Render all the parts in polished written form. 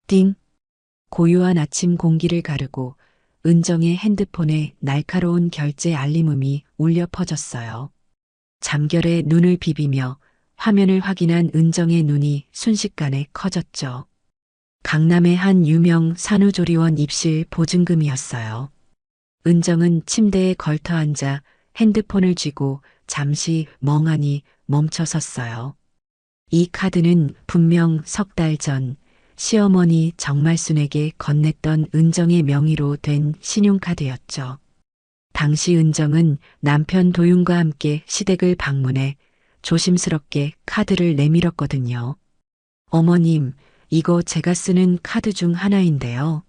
띵. 고요한 아침 공기를 가르고 은정의 핸드폰에 날카로운 결제 알림음이 울려 퍼졌어요. 잠결에 눈을 비비며 화면을 확인한 은정의 눈이 순식간에 커졌죠. 강남의 한 유명 산후조리원 입실 보증금이었어요. 은정은 침대에 걸터 앉아 핸드폰을 쥐고 잠시 멍하니 멈춰 섰어요. 이 카드는 분명 석 달 전 시어머니 정말순에게 건넸던 은정의 명의로 된 신용카드였죠. 당시 은정은 남편 도윤과 함께 시댁을 방문해 조심스럽게 카드를 내밀었거든요. 어머님, 이거 제가 쓰는 카드 중 하나인데요.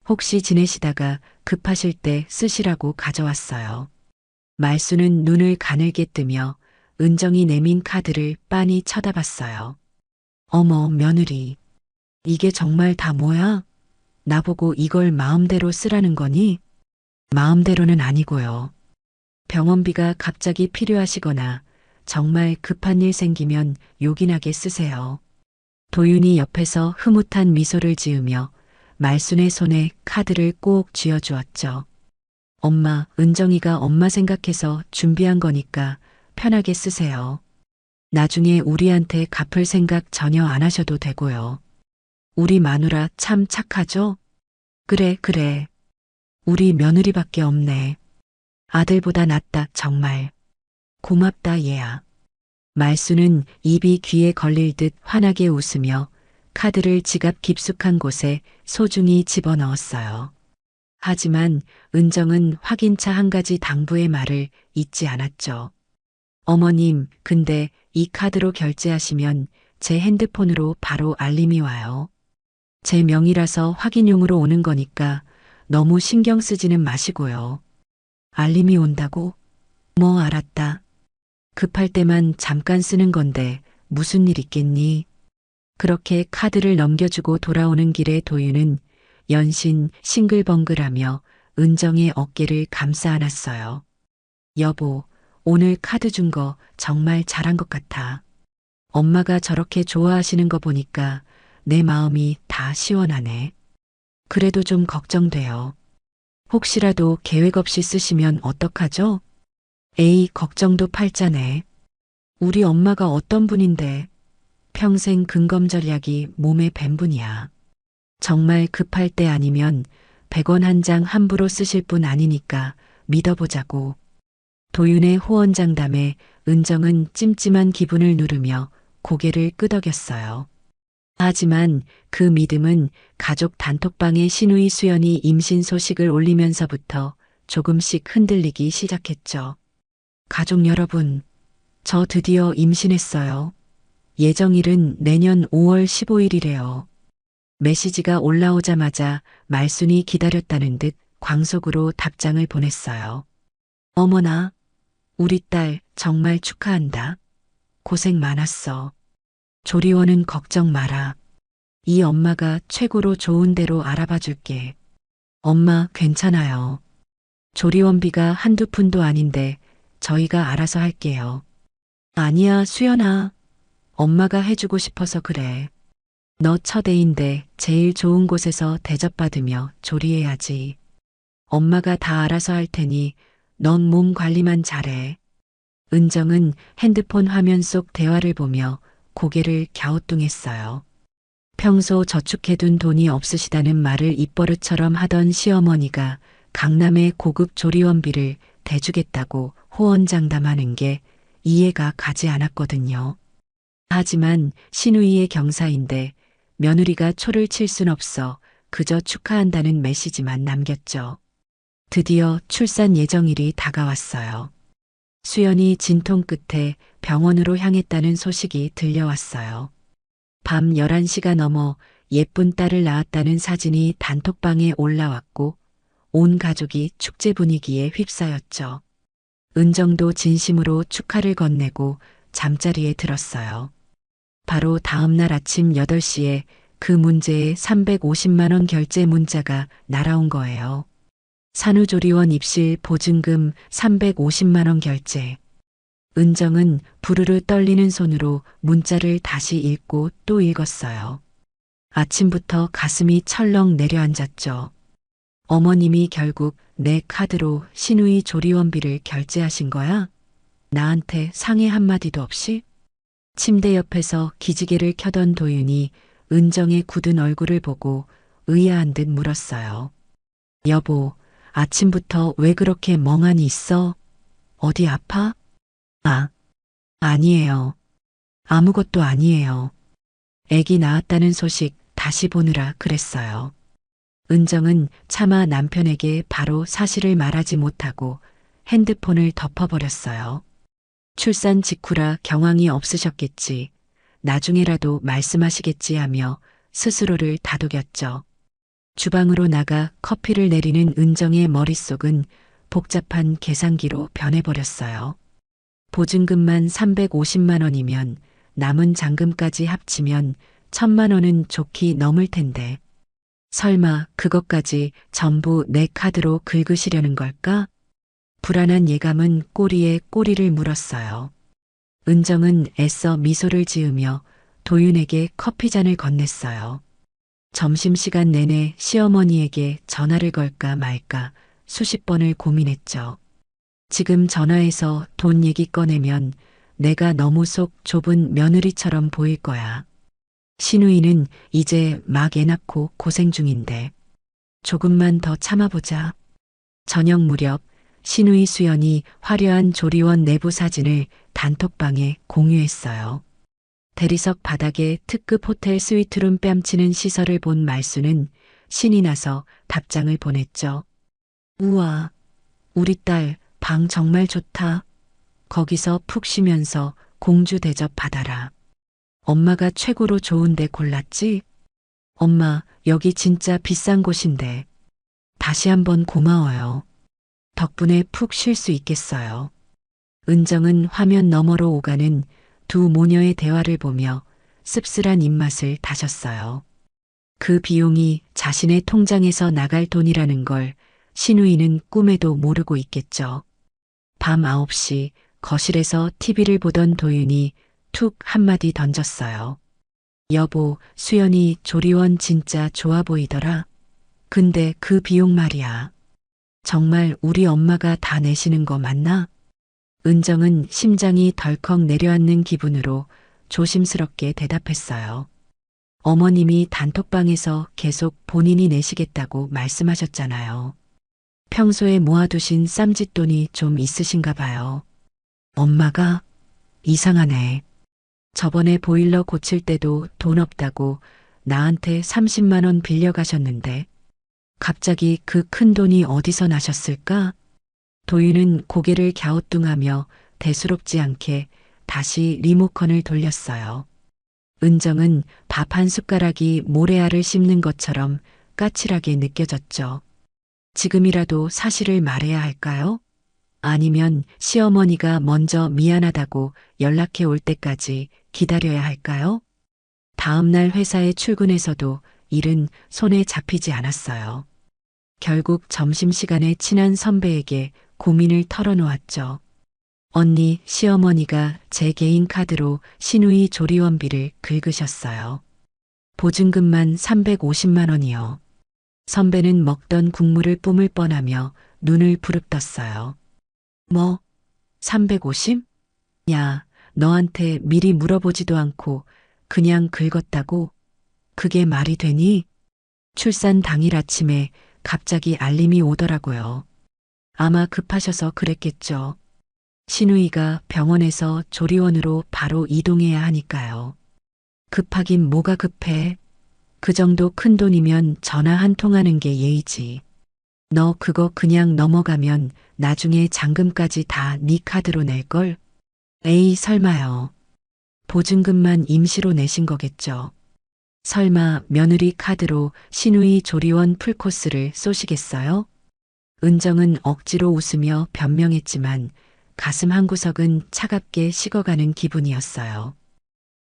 혹시 지내시다가 급하실 때 쓰시라고 가져왔어요. 말수는 눈을 가늘게 뜨며 은정이 내민 카드를 빤히 쳐다봤어요. 어머, 며느리. 이게 정말 다 뭐야? 나보고 이걸 마음대로 쓰라는 거니? 마음대로는 아니고요. 병원비가 갑자기 필요하시거나 정말 급한 일 생기면 요긴하게 쓰세요. 도윤이 옆에서 흐뭇한 미소를 지으며 말순의 손에 카드를 꼭 쥐어주었죠. 엄마, 은정이가 엄마 생각해서 준비한 거니까 편하게 쓰세요. 나중에 우리한테 갚을 생각 전혀 안 하셔도 되고요. 우리 마누라 참 착하죠? 그래, 그래. 우리 며느리밖에 없네. 아들보다 낫다, 정말. 고맙다, 얘야. 말수는 입이 귀에 걸릴 듯 환하게 웃으며 카드를 지갑 깊숙한 곳에 소중히 집어넣었어요. 하지만 은정은 확인차 한 가지 당부의 말을 잊지 않았죠. 어머님, 근데 이 카드로 결제하시면 제 핸드폰으로 바로 알림이 와요. 제 명의라서 확인용으로 오는 거니까 너무 신경 쓰지는 마시고요. 알림이 온다고? 뭐 알았다. 급할 때만 잠깐 쓰는 건데 무슨 일 있겠니? 그렇게 카드를 넘겨주고 돌아오는 길에 도윤은 연신 싱글벙글하며 은정의 어깨를 감싸 안았어요. 여보, 오늘 카드 준 거 정말 잘한 것 같아. 엄마가 저렇게 좋아하시는 거 보니까 내 마음이 다 시원하네. 그래도 좀 걱정돼요. 혹시라도 계획 없이 쓰시면 어떡하죠? 에이, 걱정도 팔자네. 우리 엄마가 어떤 분인데 평생 근검절약이 몸에 밴 분이야. 정말 급할 때 아니면 100원 한 장 함부로 쓰실 분 아니니까 믿어보자고. 도윤의 호언장담에 은정은 찜찜한 기분을 누르며 고개를 끄덕였어요. 하지만 그 믿음은 가족 단톡방에 신우이 수연이 임신 소식을 올리면서부터 조금씩 흔들리기 시작했죠. 가족 여러분, 저 드디어 임신했어요. 예정일은 내년 5월 15일이래요. 메시지가 올라오자마자 말순이 기다렸다는 듯 광속으로 답장을 보냈어요. 어머나, 우리 딸 정말 축하한다. 고생 많았어. 조리원은 걱정 마라. 이 엄마가 최고로 좋은 데로 알아봐 줄게. 엄마 괜찮아요. 조리원비가 한두 푼도 아닌데 저희가 알아서 할게요. 아니야, 수연아. 엄마가 해주고 싶어서 그래. 너 첫애인데 제일 좋은 곳에서 대접받으며 조리해야지. 엄마가 다 알아서 할 테니 넌 몸 관리만 잘해. 은정은 핸드폰 화면 속 대화를 보며 고개를 갸우뚱했어요. 평소 저축해둔 돈이 없으시다는 말을 입버릇처럼 하던 시어머니가 강남의 고급 조리원비를 대주겠다고 호언장담하는 게 이해가 가지 않았거든요. 하지만 시누이의 경사인데 며느리가 초를 칠 순 없어 그저 축하한다는 메시지만 남겼죠. 드디어 출산 예정일이 다가왔어요. 수연이 진통 끝에 병원으로 향했다는 소식이 들려왔어요. 밤 11시가 넘어 예쁜 딸을 낳았다는 사진이 단톡방에 올라왔고 온 가족이 축제 분위기에 휩싸였죠. 은정도 진심으로 축하를 건네고 잠자리에 들었어요. 바로 다음 날 아침 8시에 그 문제에 350만 원 결제 문자가 날아온 거예요. 산후조리원 입실 보증금 350만 원 결제. 은정은 부르르 떨리는 손으로 문자를 다시 읽고 또 읽었어요. 아침부터 가슴이 철렁 내려앉았죠. 어머님이 결국 내 카드로 신우이 조리원비를 결제하신 거야? 나한테 상의 한마디도 없이? 침대 옆에서 기지개를 켜던 도윤이 은정의 굳은 얼굴을 보고 의아한 듯 물었어요. 여보, 아침부터 왜 그렇게 멍하니 있어? 어디 아파? 아, 아니에요. 아무것도 아니에요. 애기 낳았다는 소식 다시 보느라 그랬어요. 은정은 차마 남편에게 바로 사실을 말하지 못하고 핸드폰을 덮어버렸어요. 출산 직후라 경황이 없으셨겠지. 나중에라도 말씀하시겠지 하며 스스로를 다독였죠. 주방으로 나가 커피를 내리는 은정의 머릿속은 복잡한 계산기로 변해버렸어요. 보증금만 350만 원이면 남은 잔금까지 합치면 1000만 원은 좋게 넘을 텐데. 설마 그것까지 전부 내 카드로 긁으시려는 걸까? 불안한 예감은 꼬리에 꼬리를 물었어요. 은정은 애써 미소를 지으며 도윤에게 커피잔을 건넸어요. 점심시간 내내 시어머니에게 전화를 걸까 말까 수십 번을 고민했죠. 지금 전화해서 돈 얘기 꺼내면 내가 너무 속 좁은 며느리처럼 보일 거야. 신우이는 이제 막 애 낳고 고생 중인데 조금만 더 참아보자. 저녁 무렵 신우이 수연이 화려한 조리원 내부 사진을 단톡방에 공유했어요. 대리석 바닥에 특급 호텔 스위트룸 뺨치는 시설을 본 말수는 신이 나서 답장을 보냈죠. 우와, 우리 딸 방 정말 좋다. 거기서 푹 쉬면서 공주 대접 받아라. 엄마가 최고로 좋은 데 골랐지? 엄마, 여기 진짜 비싼 곳인데. 다시 한번 고마워요. 덕분에 푹 쉴 수 있겠어요. 은정은 화면 너머로 오가는 두 모녀의 대화를 보며 씁쓸한 입맛을 다셨어요. 그 비용이 자신의 통장에서 나갈 돈이라는 걸 신우이는 꿈에도 모르고 있겠죠. 밤 9시 거실에서 TV를 보던 도윤이 툭 한마디 던졌어요. 여보, 수연이 조리원 진짜 좋아 보이더라. 근데 그 비용 말이야. 정말 우리 엄마가 다 내시는 거 맞나? 은정은 심장이 덜컥 내려앉는 기분으로 조심스럽게 대답했어요. 어머님이 단톡방에서 계속 본인이 내시겠다고 말씀하셨잖아요. 평소에 모아두신 쌈짓돈이 좀 있으신가 봐요. 엄마가? 이상하네. 저번에 보일러 고칠 때도 돈 없다고 나한테 30만 원 빌려가셨는데 갑자기 그 큰 돈이 어디서 나셨을까? 도윤은 고개를 갸우뚱하며 대수롭지 않게 다시 리모컨을 돌렸어요. 은정은 밥 한 숟가락이 모래알을 씹는 것처럼 까칠하게 느껴졌죠. 지금이라도 사실을 말해야 할까요? 아니면 시어머니가 먼저 미안하다고 연락해 올 때까지 기다려야 할까요? 다음 날 회사에 출근해서도 일은 손에 잡히지 않았어요. 결국 점심시간에 친한 선배에게 고민을 털어놓았죠. 언니, 시어머니가 제 개인 카드로 신우이 조리원비를 긁으셨어요. 보증금만 350만 원이요. 선배는 먹던 국물을 뿜을 뻔하며 눈을 부릅떴어요. 뭐? 350? 야, 너한테 미리 물어보지도 않고 그냥 긁었다고? 그게 말이 되니? 출산 당일 아침에 갑자기 알림이 오더라고요. 아마 급하셔서 그랬겠죠. 신우이가 병원에서 조리원으로 바로 이동해야 하니까요. 급하긴 뭐가 급해? 그 정도 큰 돈이면 전화 한 통 하는 게 예의지. 너 그거 그냥 넘어가면 나중에 잔금까지 다 네 카드로 낼걸? 에이, 설마요. 보증금만 임시로 내신 거겠죠. 설마 며느리 카드로 신우이 조리원 풀코스를 쏘시겠어요? 은정은 억지로 웃으며 변명했지만 가슴 한구석은 차갑게 식어가는 기분이었어요.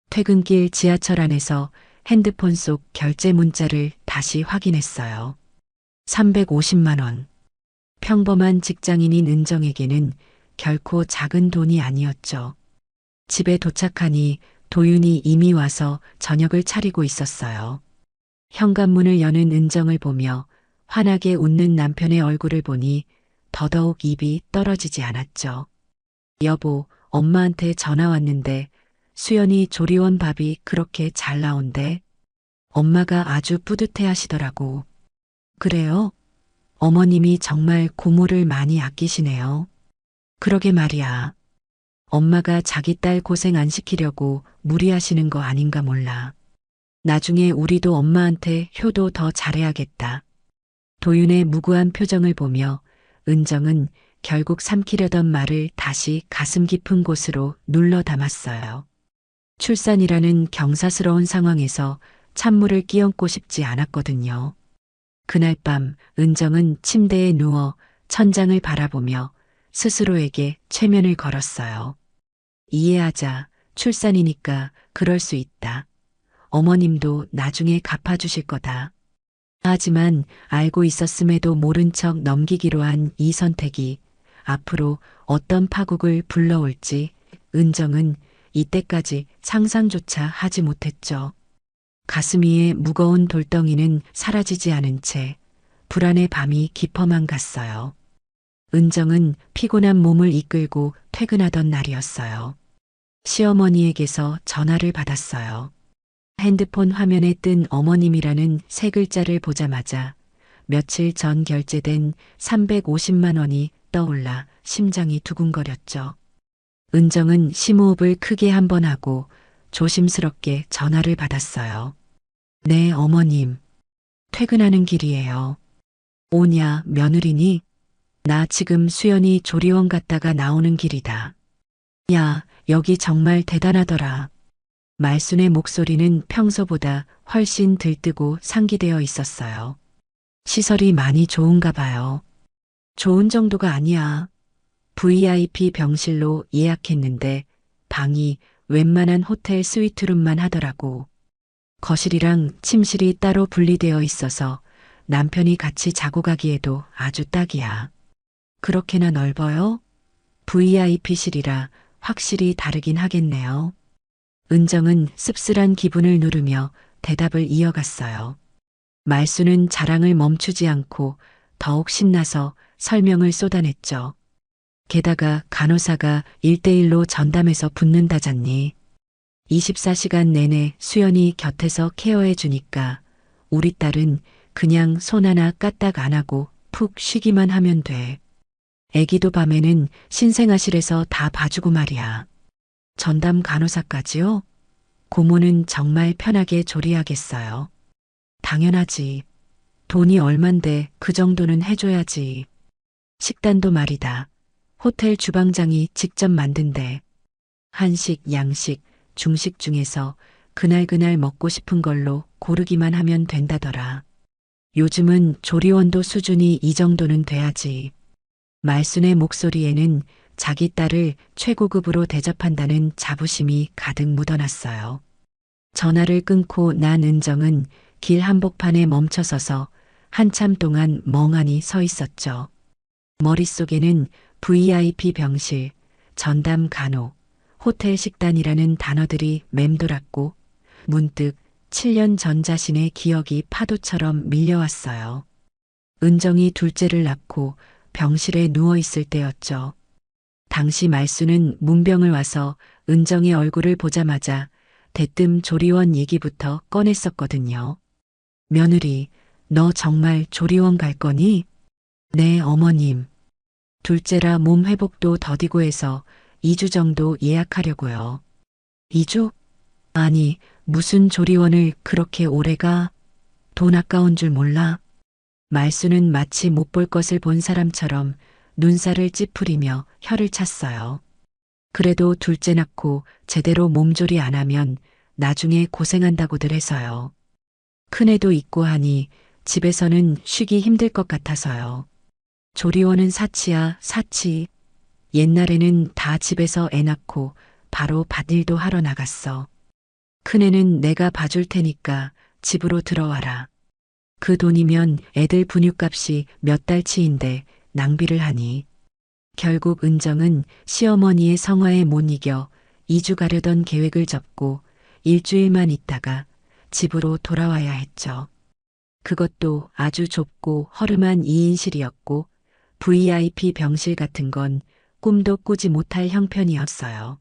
퇴근길 지하철 안에서 핸드폰 속 결제 문자를 다시 확인했어요. 350만 원. 평범한 직장인인 은정에게는 결코 작은 돈이 아니었죠. 집에 도착하니 도윤이 이미 와서 저녁을 차리고 있었어요. 현관문을 여는 은정을 보며 환하게 웃는 남편의 얼굴을 보니 더더욱 입이 떨어지지 않았죠. 여보, 엄마한테 전화 왔는데 수연이 조리원 밥이 그렇게 잘 나온대. 엄마가 아주 뿌듯해 하시더라고. 그래요? 어머님이 정말 고모를 많이 아끼시네요. 그러게 말이야. 엄마가 자기 딸 고생 안 시키려고 무리하시는 거 아닌가 몰라. 나중에 우리도 엄마한테 효도 더 잘해야겠다. 도윤의 무구한 표정을 보며 은정은 결국 삼키려던 말을 다시 가슴 깊은 곳으로 눌러 담았어요. 출산이라는 경사스러운 상황에서 찬물을 끼얹고 싶지 않았거든요. 그날 밤 은정은 침대에 누워 천장을 바라보며 스스로에게 최면을 걸었어요. 이해하자. 출산이니까 그럴 수 있다. 어머님도 나중에 갚아주실 거다. 하지만 알고 있었음에도 모른 척 넘기기로 한 이 선택이 앞으로 어떤 파국을 불러올지 은정은 이때까지 상상조차 하지 못했죠. 가슴 위에 무거운 돌덩이는 사라지지 않은 채 불안의 밤이 깊어만 갔어요. 은정은 피곤한 몸을 이끌고 퇴근하던 날이었어요. 시어머니에게서 전화를 받았어요. 핸드폰 화면에 뜬 어머님이라는 세 글자를 보자마자 며칠 전 결제된 350만 원이 떠올라 심장이 두근거렸죠. 은정은 심호흡을 크게 한 번 하고 조심스럽게 전화를 받았어요. 네, 어머님. 퇴근하는 길이에요. 오냐, 며느리니? 나 지금 수연이 조리원 갔다가 나오는 길이다. 야, 여기 정말 대단하더라. 말순의 목소리는 평소보다 훨씬 들뜨고 상기되어 있었어요. 시설이 많이 좋은가 봐요. 좋은 정도가 아니야. VIP 병실로 예약했는데 방이 웬만한 호텔 스위트룸만 하더라고. 거실이랑 침실이 따로 분리되어 있어서 남편이 같이 자고 가기에도 아주 딱이야. 그렇게나 넓어요? VIP실이라 확실히 다르긴 하겠네요. 은정은 씁쓸한 기분을 누르며 대답을 이어갔어요. 말수는 자랑을 멈추지 않고 더욱 신나서 설명을 쏟아냈죠. 게다가 간호사가 1대1로 전담해서 붙는다잖니. 24시간 내내 수연이 곁에서 케어해 주니까 우리 딸은 그냥 손 하나 까딱 안 하고 푹 쉬기만 하면 돼. 애기도 밤에는 신생아실에서 다 봐주고 말이야. 전담 간호사까지요? 고모는 정말 편하게 조리하겠어요. 당연하지. 돈이 얼만데 그 정도는 해줘야지. 식단도 말이다. 호텔 주방장이 직접 만든대. 한식, 양식, 중식 중에서 그날그날 먹고 싶은 걸로 고르기만 하면 된다더라. 요즘은 조리원도 수준이 이 정도는 돼야지. 말순의 목소리에는 자기 딸을 최고급으로 대접한다는 자부심이 가득 묻어났어요. 전화를 끊고 난 은정은 길 한복판에 멈춰서서 한참 동안 멍하니 서 있었죠. 머릿속에는 VIP 병실, 전담 간호, 호텔 식단이라는 단어들이 맴돌았고 문득 7년 전 자신의 기억이 파도처럼 밀려왔어요. 은정이 둘째를 낳고 병실에 누워 있을 때였죠. 당시 말수는 문병을 와서 은정의 얼굴을 보자마자 대뜸 조리원 얘기부터 꺼냈었거든요. 며느리, 너 정말 조리원 갈 거니? 네, 어머님. 둘째라 몸 회복도 더디고 해서 2주 정도 예약하려고요. 2주? 아니, 무슨 조리원을 그렇게 오래 가? 돈 아까운 줄 몰라? 말수는 마치 못 볼 것을 본 사람처럼 눈살을 찌푸리며 혀를 찼어요. 그래도 둘째 낳고 제대로 몸조리 안 하면 나중에 고생한다고들 해서요. 큰애도 있고 하니 집에서는 쉬기 힘들 것 같아서요. 조리원은 사치야, 사치. 옛날에는 다 집에서 애 낳고 바로 밭일도 하러 나갔어. 큰애는 내가 봐줄 테니까 집으로 들어와라. 그 돈이면 애들 분유값이 몇 달치인데 낭비를 하니. 결국 은정은 시어머니의 성화에 못 이겨 2주 가려던 계획을 접고 일주일만 있다가 집으로 돌아와야 했죠. 그것도 아주 좁고 허름한 2인실이었고 VIP 병실 같은 건 꿈도 꾸지 못할 형편이었어요.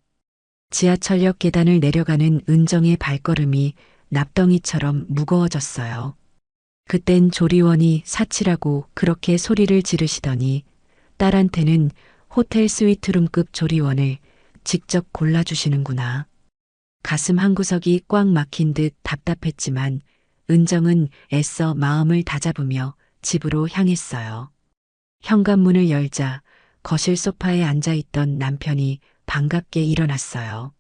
지하철역 계단을 내려가는 은정의 발걸음이 납덩이처럼 무거워졌어요. 그땐 조리원이 사치라고 그렇게 소리를 지르시더니 딸한테는 호텔 스위트룸급 조리원을 직접 골라주시는구나. 가슴 한구석이 꽉 막힌 듯 답답했지만 은정은 애써 마음을 다잡으며 집으로 향했어요. 현관문을 열자 거실 소파에 앉아있던 남편이 반갑게 일어났어요.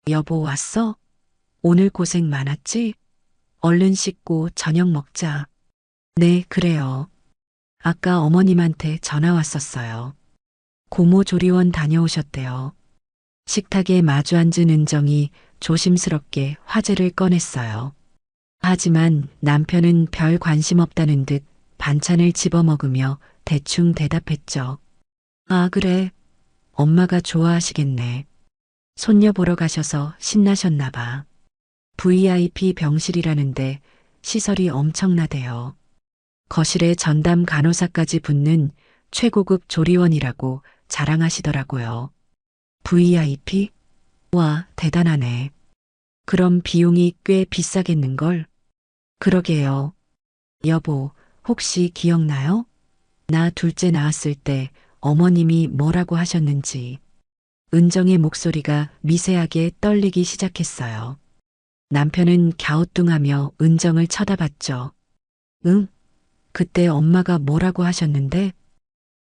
여보 왔어? 오늘 고생 많았지? 얼른 씻고 저녁 먹자. 네, 그래요. 아까 어머님한테 전화 왔었어요. 고모 조리원 다녀오셨대요. 식탁에 마주 앉은 은정이 조심스럽게 화제를 꺼냈어요. 하지만 남편은 별 관심 없다는 듯 반찬을 집어먹으며 대충 대답했죠. 아, 그래. 엄마가 좋아하시겠네. 손녀 보러 가셔서 신나셨나 봐. VIP 병실이라는데 시설이 엄청나대요. 거실에 전담 간호사까지 붙는 최고급 조리원이라고 자랑하시더라고요. VIP? 와, 대단하네. 그럼 비용이 꽤 비싸겠는걸? 그러게요. 여보, 혹시 기억나요? 나 둘째 낳았을 때 어머님이 뭐라고 하셨는지. 은정의 목소리가 미세하게 떨리기 시작했어요. 남편은 갸우뚱하며 은정을 쳐다봤죠. 응? 그때 엄마가 뭐라고 하셨는데?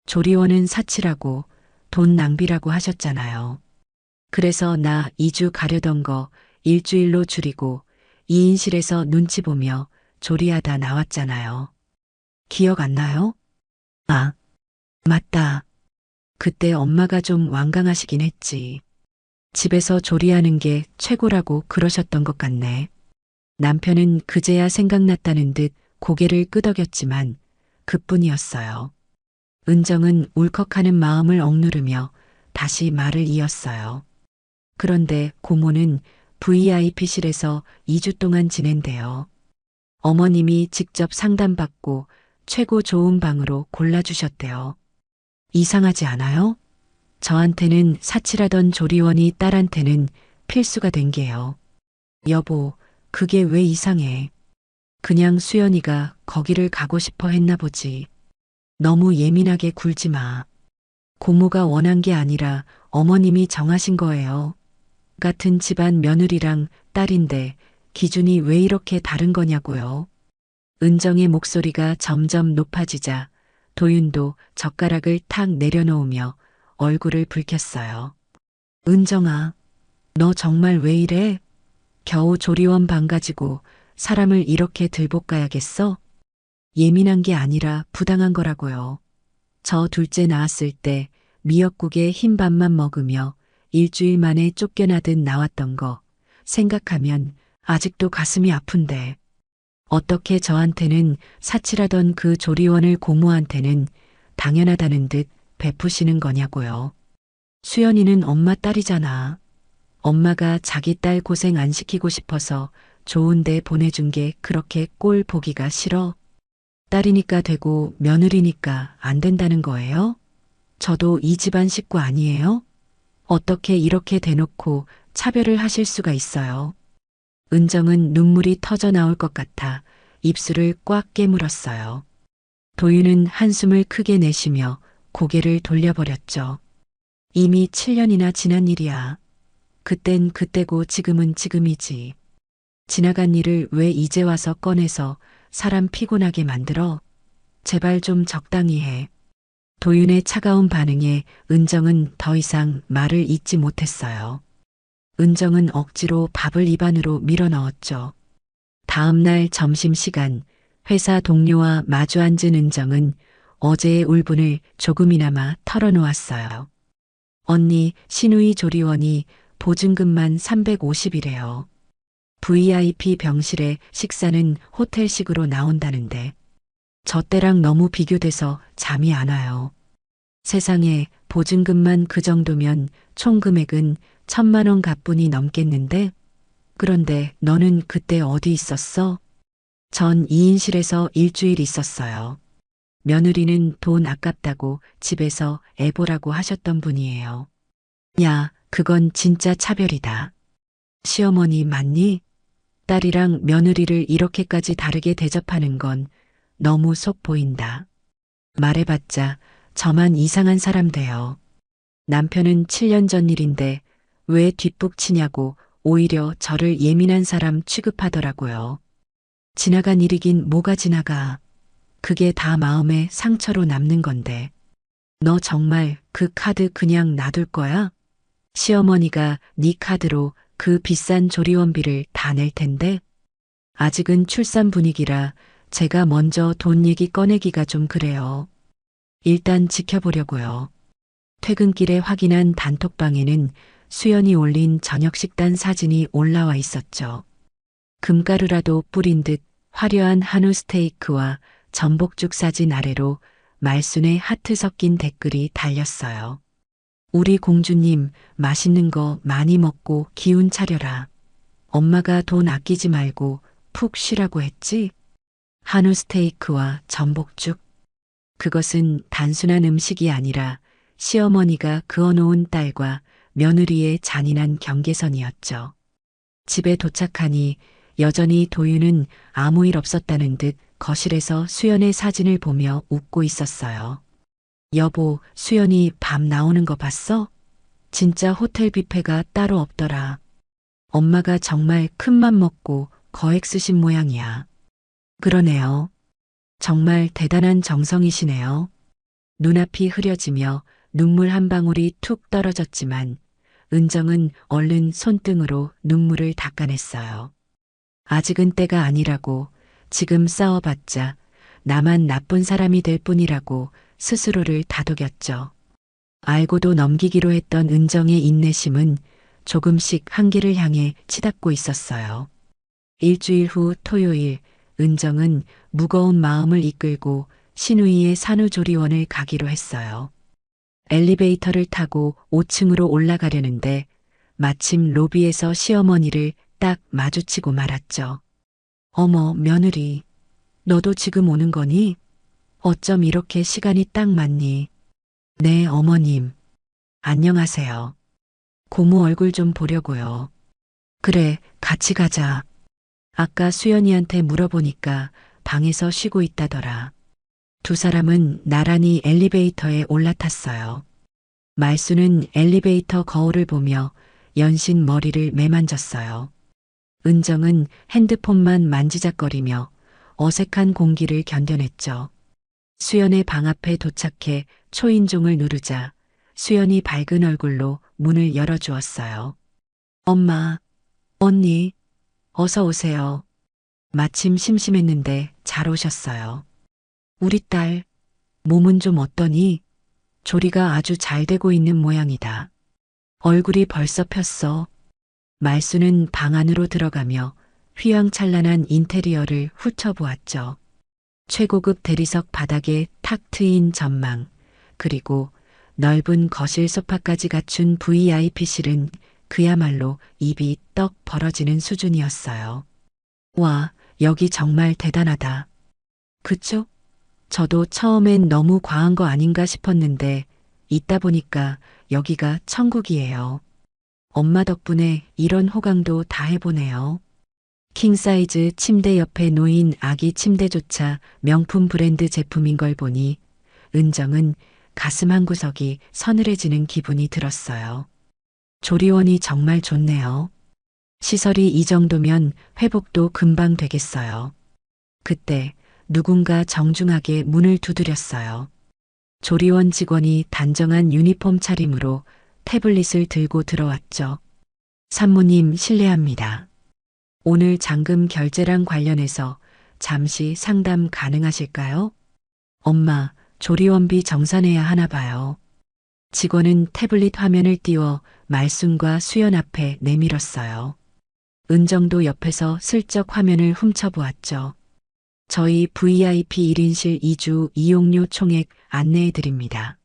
조리원은 사치라고 돈 낭비라고 하셨잖아요. 그래서 나 2주 가려던 거 일주일로 줄이고 2인실에서 눈치 보며 조리하다 나왔잖아요. 기억 안 나요? 아, 맞다. 그때 엄마가 좀 완강하시긴 했지. 집에서 조리하는 게 최고라고 그러셨던 것 같네. 남편은 그제야 생각났다는 듯 고개를 끄덕였지만 그뿐이었어요. 은정은 울컥하는 마음을 억누르며 다시 말을 이었어요. 그런데 고모는 VIP실에서 2주 동안 지낸대요. 어머님이 직접 상담받고 최고 좋은 방으로 골라주셨대요. 이상하지 않아요? 저한테는 사치라던 조리원이 딸한테는 필수가 된 게요. 여보, 그게 왜 이상해? 그냥 수연이가 거기를 가고 싶어 했나 보지. 너무 예민하게 굴지 마. 고모가 원한 게 아니라 어머님이 정하신 거예요. 같은 집안 며느리랑 딸인데 기준이 왜 이렇게 다른 거냐고요. 은정의 목소리가 점점 높아지자 도윤도 젓가락을 탁 내려놓으며 얼굴을 붉혔어요. 은정아, 너 정말 왜 이래? 겨우 조리원 방 가지고 사람을 이렇게 들볶아야겠어? 예민한 게 아니라 부당한 거라고요. 저 둘째 낳았을 때 미역국에 흰밥만 먹으며 일주일 만에 쫓겨나듯 나왔던 거 생각하면 아직도 가슴이 아픈데 어떻게 저한테는 사치라던 그 조리원을 고모한테는 당연하다는 듯 베푸시는 거냐고요. 수연이는 엄마 딸이잖아. 엄마가 자기 딸 고생 안 시키고 싶어서 좋은 데 보내준 게 그렇게 꼴 보기가 싫어? 딸이니까 되고 며느리니까 안 된다는 거예요? 저도 이 집안 식구 아니에요? 어떻게 이렇게 대놓고 차별을 하실 수가 있어요? 은정은 눈물이 터져 나올 것 같아 입술을 꽉 깨물었어요. 도윤은 한숨을 크게 내쉬며 고개를 돌려버렸죠. 이미 7년이나 지난 일이야. 그땐 그때고 지금은 지금이지. 지나간 일을 왜 이제 와서 꺼내서 사람 피곤하게 만들어? 제발 좀 적당히 해. 도윤의 차가운 반응에 은정은 더 이상 말을 잇지 못했어요. 은정은 억지로 밥을 입안으로 밀어 넣었죠. 다음 날 점심시간 회사 동료와 마주 앉은 은정은 어제의 울분을 조금이나마 털어놓았어요. 언니, 신우이 조리원이 보증금만 350이래요. VIP 병실에 식사는 호텔식으로 나온다는데 저 때랑 너무 비교돼서 잠이 안 와요. 세상에 보증금만 그 정도면 총 금액은 1,000만 원 가뿐히 넘겠는데? 그런데 너는 그때 어디 있었어? 전 2인실에서 일주일 있었어요. 며느리는 돈 아깝다고 집에서 애보라고 하셨던 분이에요. 야, 그건 진짜 차별이다. 시어머니 맞니? 딸이랑 며느리를 이렇게까지 다르게 대접하는 건 너무 속 보인다. 말해봤자 저만 이상한 사람 돼요. 남편은 7년 전 일인데 왜 뒷북치냐고 오히려 저를 예민한 사람 취급하더라고요. 지나간 일이긴 뭐가 지나가. 그게 다 마음에 상처로 남는 건데. 너 정말 그 카드 그냥 놔둘 거야? 시어머니가 네 카드로 그 비싼 조리원비를 다 낼 텐데. 아직은 출산 분위기라 제가 먼저 돈 얘기 꺼내기가 좀 그래요. 일단 지켜보려고요. 퇴근길에 확인한 단톡방에는 수연이 올린 저녁 식단 사진이 올라와 있었죠. 금가루라도 뿌린 듯 화려한 한우 스테이크와 전복죽 사진 아래로 말순의 하트 섞인 댓글이 달렸어요. 우리 공주님 맛있는 거 많이 먹고 기운 차려라. 엄마가 돈 아끼지 말고 푹 쉬라고 했지? 한우 스테이크와 전복죽. 그것은 단순한 음식이 아니라 시어머니가 그어놓은 딸과 며느리의 잔인한 경계선이었죠. 집에 도착하니 여전히 도윤은 아무 일 없었다는 듯 거실에서 수연의 사진을 보며 웃고 있었어요. 여보, 수연이 밤 나오는 거 봤어? 진짜 호텔 뷔페가 따로 없더라. 엄마가 정말 큰맘 먹고 거액 쓰신 모양이야. 그러네요. 정말 대단한 정성이시네요. 눈앞이 흐려지며 눈물 한 방울이 툭 떨어졌지만 은정은 얼른 손등으로 눈물을 닦아냈어요. 아직은 때가 아니라고, 지금 싸워봤자 나만 나쁜 사람이 될 뿐이라고 스스로를 다독였죠. 알고도 넘기기로 했던 은정의 인내심은 조금씩 한계를 향해 치닫고 있었어요. 일주일 후 토요일, 은정은 무거운 마음을 이끌고 신우이의 산후조리원을 가기로 했어요. 엘리베이터를 타고 5층으로 올라가려는데 마침 로비에서 시어머니를 딱 마주치고 말았죠. 어머, 며느리, 너도 지금 오는 거니? 어쩜 이렇게 시간이 딱 맞니? 네, 어머님. 안녕하세요. 고모 얼굴 좀 보려고요. 그래, 같이 가자. 아까 수연이한테 물어보니까 방에서 쉬고 있다더라. 두 사람은 나란히 엘리베이터에 올라탔어요. 말수는 엘리베이터 거울을 보며 연신 머리를 매만졌어요. 은정은 핸드폰만 만지작거리며 어색한 공기를 견뎌냈죠. 수연의 방 앞에 도착해 초인종을 누르자 수연이 밝은 얼굴로 문을 열어주었어요. 엄마, 언니, 어서 오세요. 마침 심심했는데 잘 오셨어요. 우리 딸, 몸은 좀 어떠니? 조리가 아주 잘 되고 있는 모양이다. 얼굴이 벌써 폈어. 말수는 방 안으로 들어가며 휘황찬란한 인테리어를 훑어보았죠. 최고급 대리석 바닥에 탁 트인 전망, 그리고 넓은 거실 소파까지 갖춘 VIP실은 그야말로 입이 떡 벌어지는 수준이었어요. 와, 여기 정말 대단하다. 그쵸? 저도 처음엔 너무 과한 거 아닌가 싶었는데 있다 보니까 여기가 천국이에요. 엄마 덕분에 이런 호강도 다 해보네요. 킹사이즈 침대 옆에 놓인 아기 침대조차 명품 브랜드 제품인 걸 보니 은정은 가슴 한구석이 서늘해지는 기분이 들었어요. 조리원이 정말 좋네요. 시설이 이 정도면 회복도 금방 되겠어요. 그때 누군가 정중하게 문을 두드렸어요. 조리원 직원이 단정한 유니폼 차림으로 태블릿을 들고 들어왔죠. 산모님 실례합니다. 오늘 잔금 결제랑 관련해서 잠시 상담 가능하실까요? 엄마, 조리원비 정산해야 하나 봐요. 직원은 태블릿 화면을 띄워 말순과 수연 앞에 내밀었어요. 은정도 옆에서 슬쩍 화면을 훔쳐보았죠. 저희 VIP 1인실 2주 이용료 총액 안내해 드립니다.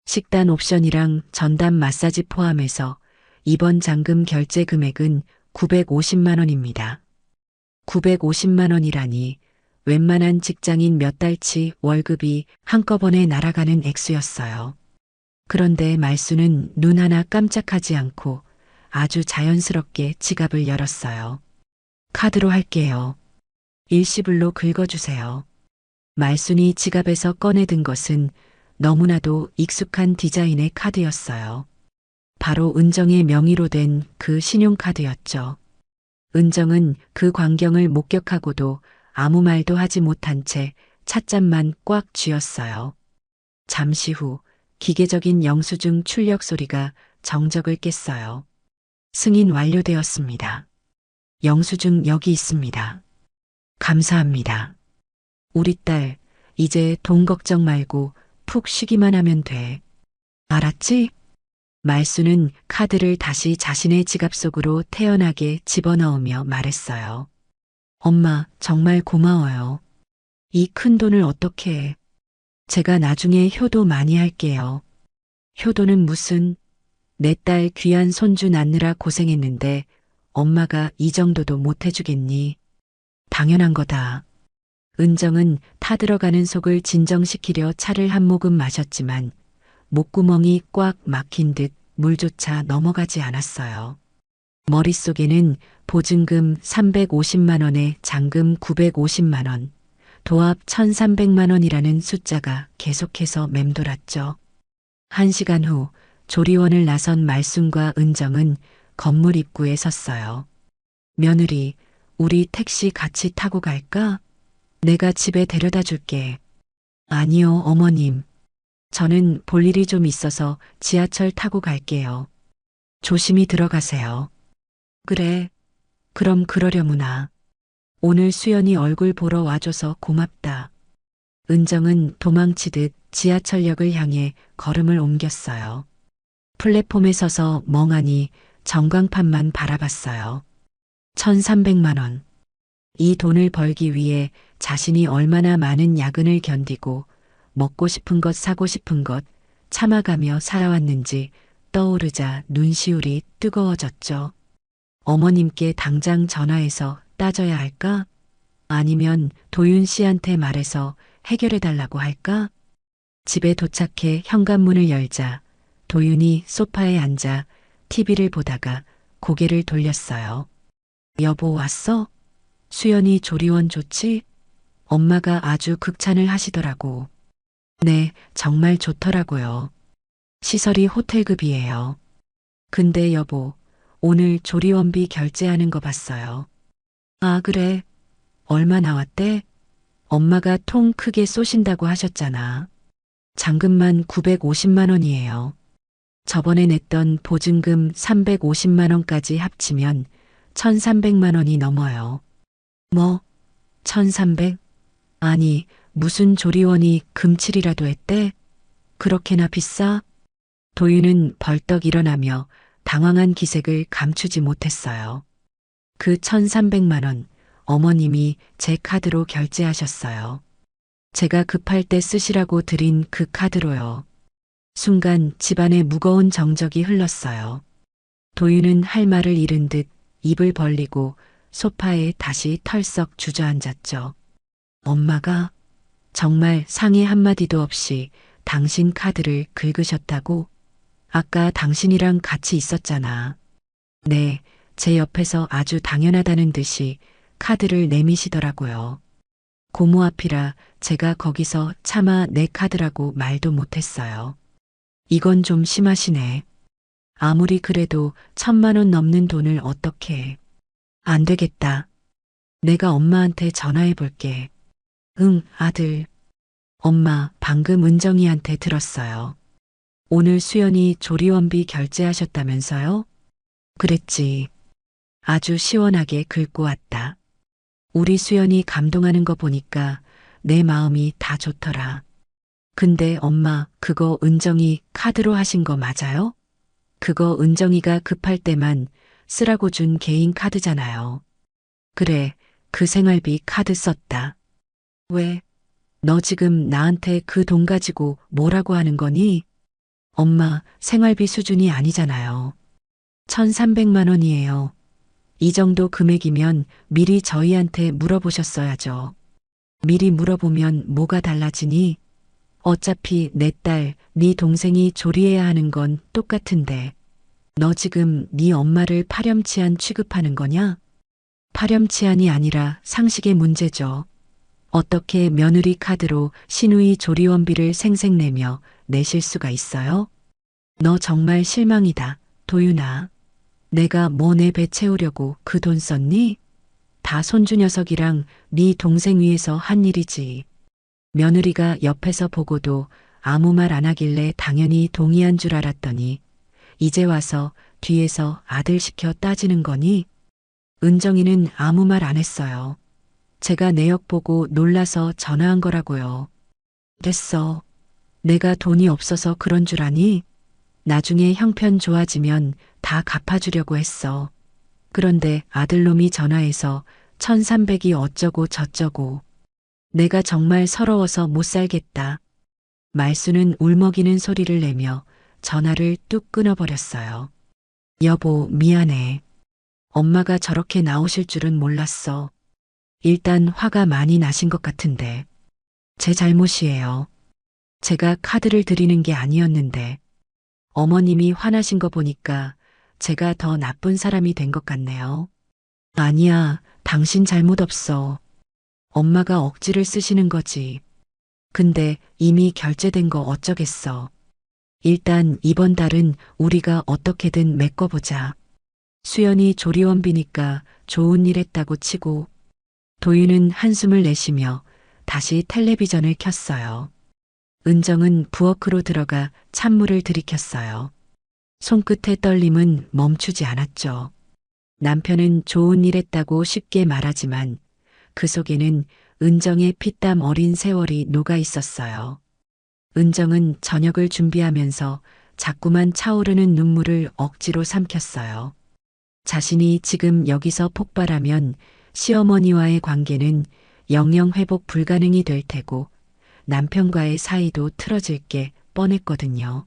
식단 옵션이랑 전담 마사지 포함해서 이번 잔금 결제 금액은 950만 원입니다. 950만 원이라니 웬만한 직장인 몇 달치 월급이 한꺼번에 날아가는 액수였어요. 그런데 말수는 눈 하나 깜짝하지 않고 아주 자연스럽게 지갑을 열었어요. 카드로 할게요. 일시불로 긁어주세요. 말순이 지갑에서 꺼내든 것은 너무나도 익숙한 디자인의 카드였어요. 바로 은정의 명의로 된 그 신용카드였죠. 은정은 그 광경을 목격하고도 아무 말도 하지 못한 채 찻잔만 꽉 쥐었어요. 잠시 후 기계적인 영수증 출력 소리가 정적을 깼어요. 승인 완료되었습니다. 영수증 여기 있습니다. 감사합니다. 우리 딸, 이제 돈 걱정 말고 푹 쉬기만 하면 돼. 알았지? 말수는 카드를 다시 자신의 지갑 속으로 태연하게 집어넣으며 말했어요. 엄마, 정말 고마워요. 이 큰 돈을 어떻게 해? 제가 나중에 효도 많이 할게요. 효도는 무슨? 내 딸 귀한 손주 낳느라 고생했는데 엄마가 이 정도도 못 해주겠니? 당연한 거다. 은정은 타들어가는 속을 진정시키려 차를 한 모금 마셨지만 목구멍이 꽉 막힌 듯 물조차 넘어가지 않았어요. 머릿속에는 보증금 350만 원에 잔금 950만 원, 도합 1300만 원이라는 숫자가 계속해서 맴돌았죠. 1시간 후 조리원을 나선 말순과 은정은 건물 입구에 섰어요. 며느리, 우리 택시 같이 타고 갈까? 내가 집에 데려다 줄게. 아니요, 어머님. 저는 볼 일이 좀 있어서 지하철 타고 갈게요. 조심히 들어가세요. 그래. 그럼 그러려무나. 오늘 수연이 얼굴 보러 와줘서 고맙다. 은정은 도망치듯 지하철역을 향해 걸음을 옮겼어요. 플랫폼에 서서 멍하니 전광판만 바라봤어요. 1300만 원. 이 돈을 벌기 위해 자신이 얼마나 많은 야근을 견디고 먹고 싶은 것 사고 싶은 것 참아가며 살아왔는지 떠오르자 눈시울이 뜨거워졌죠. 어머님께 당장 전화해서 따져야 할까? 아니면 도윤 씨한테 말해서 해결해 달라고 할까? 집에 도착해 현관문을 열자 도윤이 소파에 앉아 TV를 보다가 고개를 돌렸어요. 여보 왔어? 수연이 조리원 좋지? 엄마가 아주 극찬을 하시더라고. 네, 정말 좋더라고요. 시설이 호텔급이에요. 근데 여보, 오늘 조리원비 결제하는 거 봤어요. 아, 그래? 얼마 나왔대? 엄마가 통 크게 쏘신다고 하셨잖아. 잔금만 950만 원이에요. 저번에 냈던 보증금 350만 원까지 합치면 1300만 원이 넘어요. 뭐? 1300? 아니, 무슨 조리원이 금칠이라도 했대? 그렇게나 비싸? 도윤은 벌떡 일어나며 당황한 기색을 감추지 못했어요. 그 1300만 원 어머님이 제 카드로 결제하셨어요. 제가 급할 때 쓰시라고 드린 그 카드로요. 순간 집안에 무거운 정적이 흘렀어요. 도윤은 할 말을 잃은 듯 입을 벌리고 소파에 다시 털썩 주저앉았죠. 엄마가 정말 상의 한마디도 없이 당신 카드를 긁으셨다고? 아까 당신이랑 같이 있었잖아. 네, 제 옆에서 아주 당연하다는 듯이 카드를 내미시더라고요. 고모 앞이라 제가 거기서 차마 내 카드라고 말도 못했어요. 이건 좀 심하시네. 아무리 그래도 1000만 원 넘는 돈을 어떻게 해. 안 되겠다. 내가 엄마한테 전화해 볼게. 응, 아들. 엄마, 방금 은정이한테 들었어요. 오늘 수연이 조리원비 결제하셨다면서요? 그랬지. 아주 시원하게 긁고 왔다. 우리 수연이 감동하는 거 보니까 내 마음이 다 좋더라. 근데 엄마, 그거 은정이 카드로 하신 거 맞아요? 그거 은정이가 급할 때만 쓰라고 준 개인 카드잖아요. 그래, 그 생활비 카드 썼다. 왜? 너 지금 나한테 그 돈 가지고 뭐라고 하는 거니? 엄마, 생활비 수준이 아니잖아요. 1300만 원이에요. 이 정도 금액이면 미리 저희한테 물어보셨어야죠. 미리 물어보면 뭐가 달라지니? 어차피 내 딸, 네 동생이 조리해야 하는 건 똑같은데. 너 지금 네 엄마를 파렴치한 취급하는 거냐? 파렴치한이 아니라 상식의 문제죠. 어떻게 며느리 카드로 시누이 조리원비를 생색내며 내실 수가 있어요? 너 정말 실망이다, 도윤아. 내가 뭐 내 배 채우려고 그 돈 썼니? 다 손주 녀석이랑 네 동생 위해서 한 일이지. 며느리가 옆에서 보고도 아무 말 안 하길래 당연히 동의한 줄 알았더니 이제 와서 뒤에서 아들 시켜 따지는 거니? 은정이는 아무 말 안 했어요. 제가 내역 보고 놀라서 전화한 거라고요. 됐어. 내가 돈이 없어서 그런 줄 아니? 나중에 형편 좋아지면 다 갚아주려고 했어. 그런데 아들놈이 전화해서 1300이 어쩌고 저쩌고. 내가 정말 서러워서 못 살겠다. 말수는 울먹이는 소리를 내며 전화를 뚝 끊어버렸어요. 여보, 미안해. 엄마가 저렇게 나오실 줄은 몰랐어. 일단 화가 많이 나신 것 같은데. 제 잘못이에요. 제가 카드를 드리는 게 아니었는데. 어머님이 화나신 거 보니까 제가 더 나쁜 사람이 된 것 같네요. 아니야, 당신 잘못 없어. 엄마가 억지를 쓰시는 거지. 근데 이미 결제된 거 어쩌겠어. 일단 이번 달은 우리가 어떻게든 메꿔보자. 수연이 조리원비니까 좋은 일 했다고 치고. 도윤은 한숨을 내쉬며 다시 텔레비전을 켰어요. 은정은 부엌으로 들어가 찬물을 들이켰어요. 손끝의 떨림은 멈추지 않았죠. 남편은 좋은 일 했다고 쉽게 말하지만 그 속에는 은정의 피땀 어린 세월이 녹아 있었어요. 은정은 저녁을 준비하면서 자꾸만 차오르는 눈물을 억지로 삼켰어요. 자신이 지금 여기서 폭발하면 시어머니와의 관계는 영영 회복 불가능이 될 테고 남편과의 사이도 틀어질 게 뻔했거든요.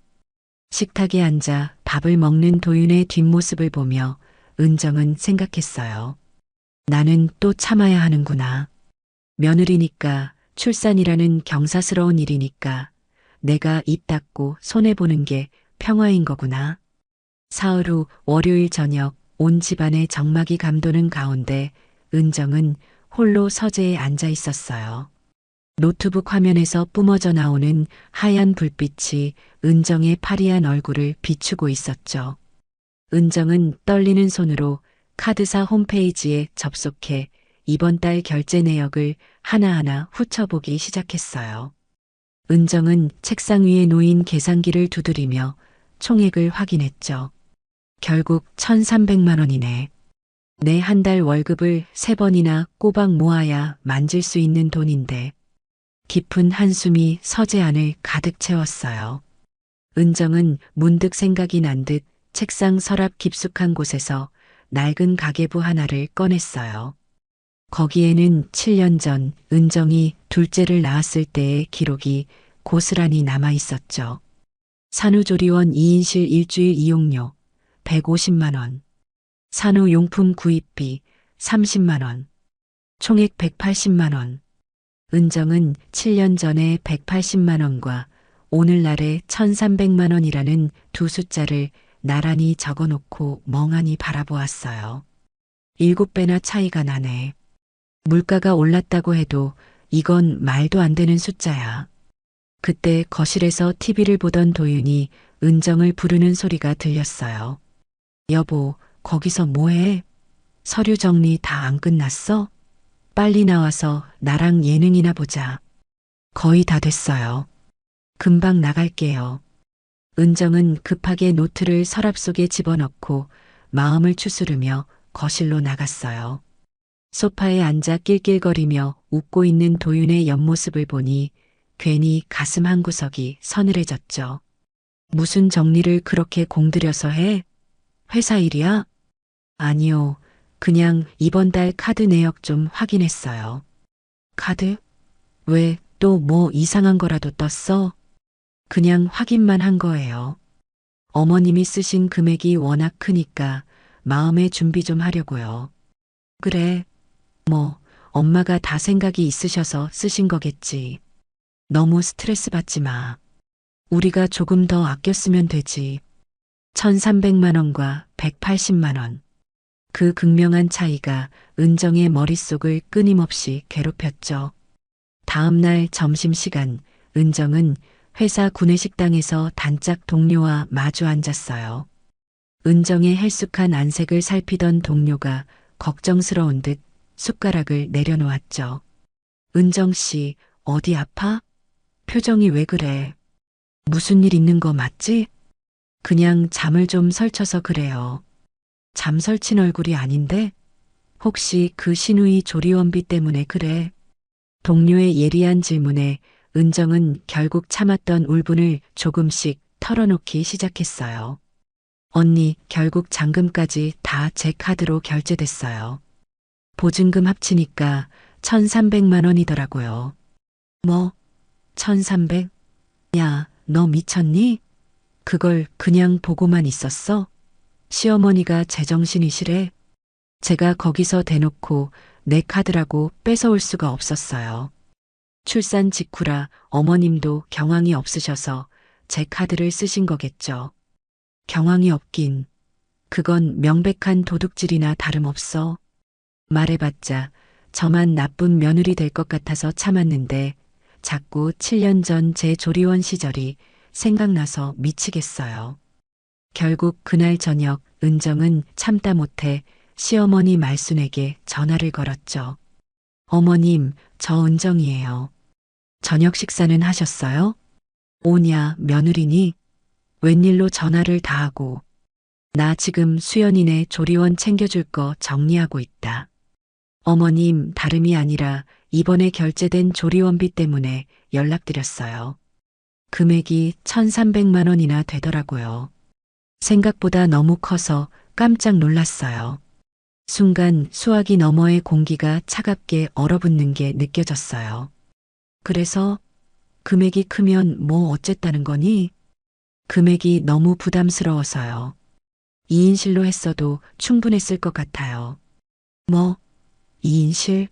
식탁에 앉아 밥을 먹는 도윤의 뒷모습을 보며 은정은 생각했어요. 나는 또 참아야 하는구나. 며느리니까 출산이라는 경사스러운 일이니까 내가 입 닫고 손해보는 게 평화인 거구나. 사흘 후 월요일 저녁 온 집안의 정막이 감도는 가운데 은정은 홀로 서재에 앉아 있었어요. 노트북 화면에서 뿜어져 나오는 하얀 불빛이 은정의 파리한 얼굴을 비추고 있었죠. 은정은 떨리는 손으로 카드사 홈페이지에 접속해 이번 달 결제 내역을 하나하나 훑어보기 시작했어요. 은정은 책상 위에 놓인 계산기를 두드리며 총액을 확인했죠. 결국 1300만 원이네. 내 한 달 월급을 3번이나 꼬박 모아야 만질 수 있는 돈인데. 깊은 한숨이 서재 안을 가득 채웠어요. 은정은 문득 생각이 난 듯 책상 서랍 깊숙한 곳에서 낡은 가계부 하나를 꺼냈어요. 거기에는 7년 전 은정이 둘째를 낳았을 때의 기록이 고스란히 남아 있었죠. 산후조리원 2인실 일주일 이용료 150만 원, 산후용품 구입비 30만 원, 총액 180만 원. 은정은 7년 전에 180만 원과 오늘날의 1300만 원이라는 두 숫자를 나란히 적어놓고 멍하니 바라보았어요. 7배나 차이가 나네. 물가가 올랐다고 해도 이건 말도 안 되는 숫자야. 그때 거실에서 TV를 보던 도윤이 은정을 부르는 소리가 들렸어요. 여보, 거기서 뭐해? 서류 정리 다 안 끝났어? 빨리 나와서 나랑 예능이나 보자. 거의 다 됐어요. 금방 나갈게요. 은정은 급하게 노트를 서랍 속에 집어넣고 마음을 추스르며 거실로 나갔어요. 소파에 앉아 낄낄거리며 웃고 있는 도윤의 옆모습을 보니 괜히 가슴 한구석이 서늘해졌죠. 무슨 정리를 그렇게 공들여서 해? 회사 일이야? 아니요. 그냥 이번 달 카드 내역 좀 확인했어요. 카드? 왜 또 뭐 이상한 거라도 떴어? 그냥 확인만 한 거예요. 어머님이 쓰신 금액이 워낙 크니까 마음의 준비 좀 하려고요. 그래, 뭐, 엄마가 다 생각이 있으셔서 쓰신 거겠지. 너무 스트레스 받지 마. 우리가 조금 더 아껴 쓰면 되지. 1,300만 원과 180만 원. 그 극명한 차이가 은정의 머릿속을 끊임없이 괴롭혔죠. 다음 날 점심시간, 은정은 회사 구내식당에서 단짝 동료와 마주 앉았어요. 은정의 헬쑥한 안색을 살피던 동료가 걱정스러운 듯 숟가락을 내려놓았죠. 은정 씨, 어디 아파? 표정이 왜 그래? 무슨 일 있는 거 맞지? 그냥 잠을 좀 설쳐서 그래요. 잠 설친 얼굴이 아닌데? 혹시 그 신우이 조리원비 때문에 그래? 동료의 예리한 질문에 은정은 결국 참았던 울분을 조금씩 털어놓기 시작했어요. 언니, 결국 잔금까지 다 제 카드로 결제됐어요. 보증금 합치니까 1,300만 원이더라고요. 뭐, 1,300? 야, 너 미쳤니? 그걸 그냥 보고만 있었어? 시어머니가 제정신이시래. 제가 거기서 대놓고 내 카드라고 뺏어올 수가 없었어요. 출산 직후라 어머님도 경황이 없으셔서 제 카드를 쓰신 거겠죠. 경황이 없긴. 그건 명백한 도둑질이나 다름없어. 말해봤자 저만 나쁜 며느리 될 것 같아서 참았는데 자꾸 7년 전 제 조리원 시절이 생각나서 미치겠어요. 결국 그날 저녁 은정은 참다 못해 시어머니 말순에게 전화를 걸었죠. 어머님, 저 은정이에요. 저녁 식사는 하셨어요? 오냐, 며느리니? 웬일로 전화를 다 하고. 나 지금 수연이네 조리원 챙겨줄 거 정리하고 있다. 어머님, 다름이 아니라 이번에 결제된 조리원비 때문에 연락드렸어요. 금액이 1,300만 원이나 되더라고요. 생각보다 너무 커서 깜짝 놀랐어요. 순간 수화기 너머의 공기가 차갑게 얼어붙는 게 느껴졌어요. 그래서 금액이 크면 뭐 어쨌다는 거니? 금액이 너무 부담스러워서요. 2인실로 했어도 충분했을 것 같아요. 뭐, 2인실?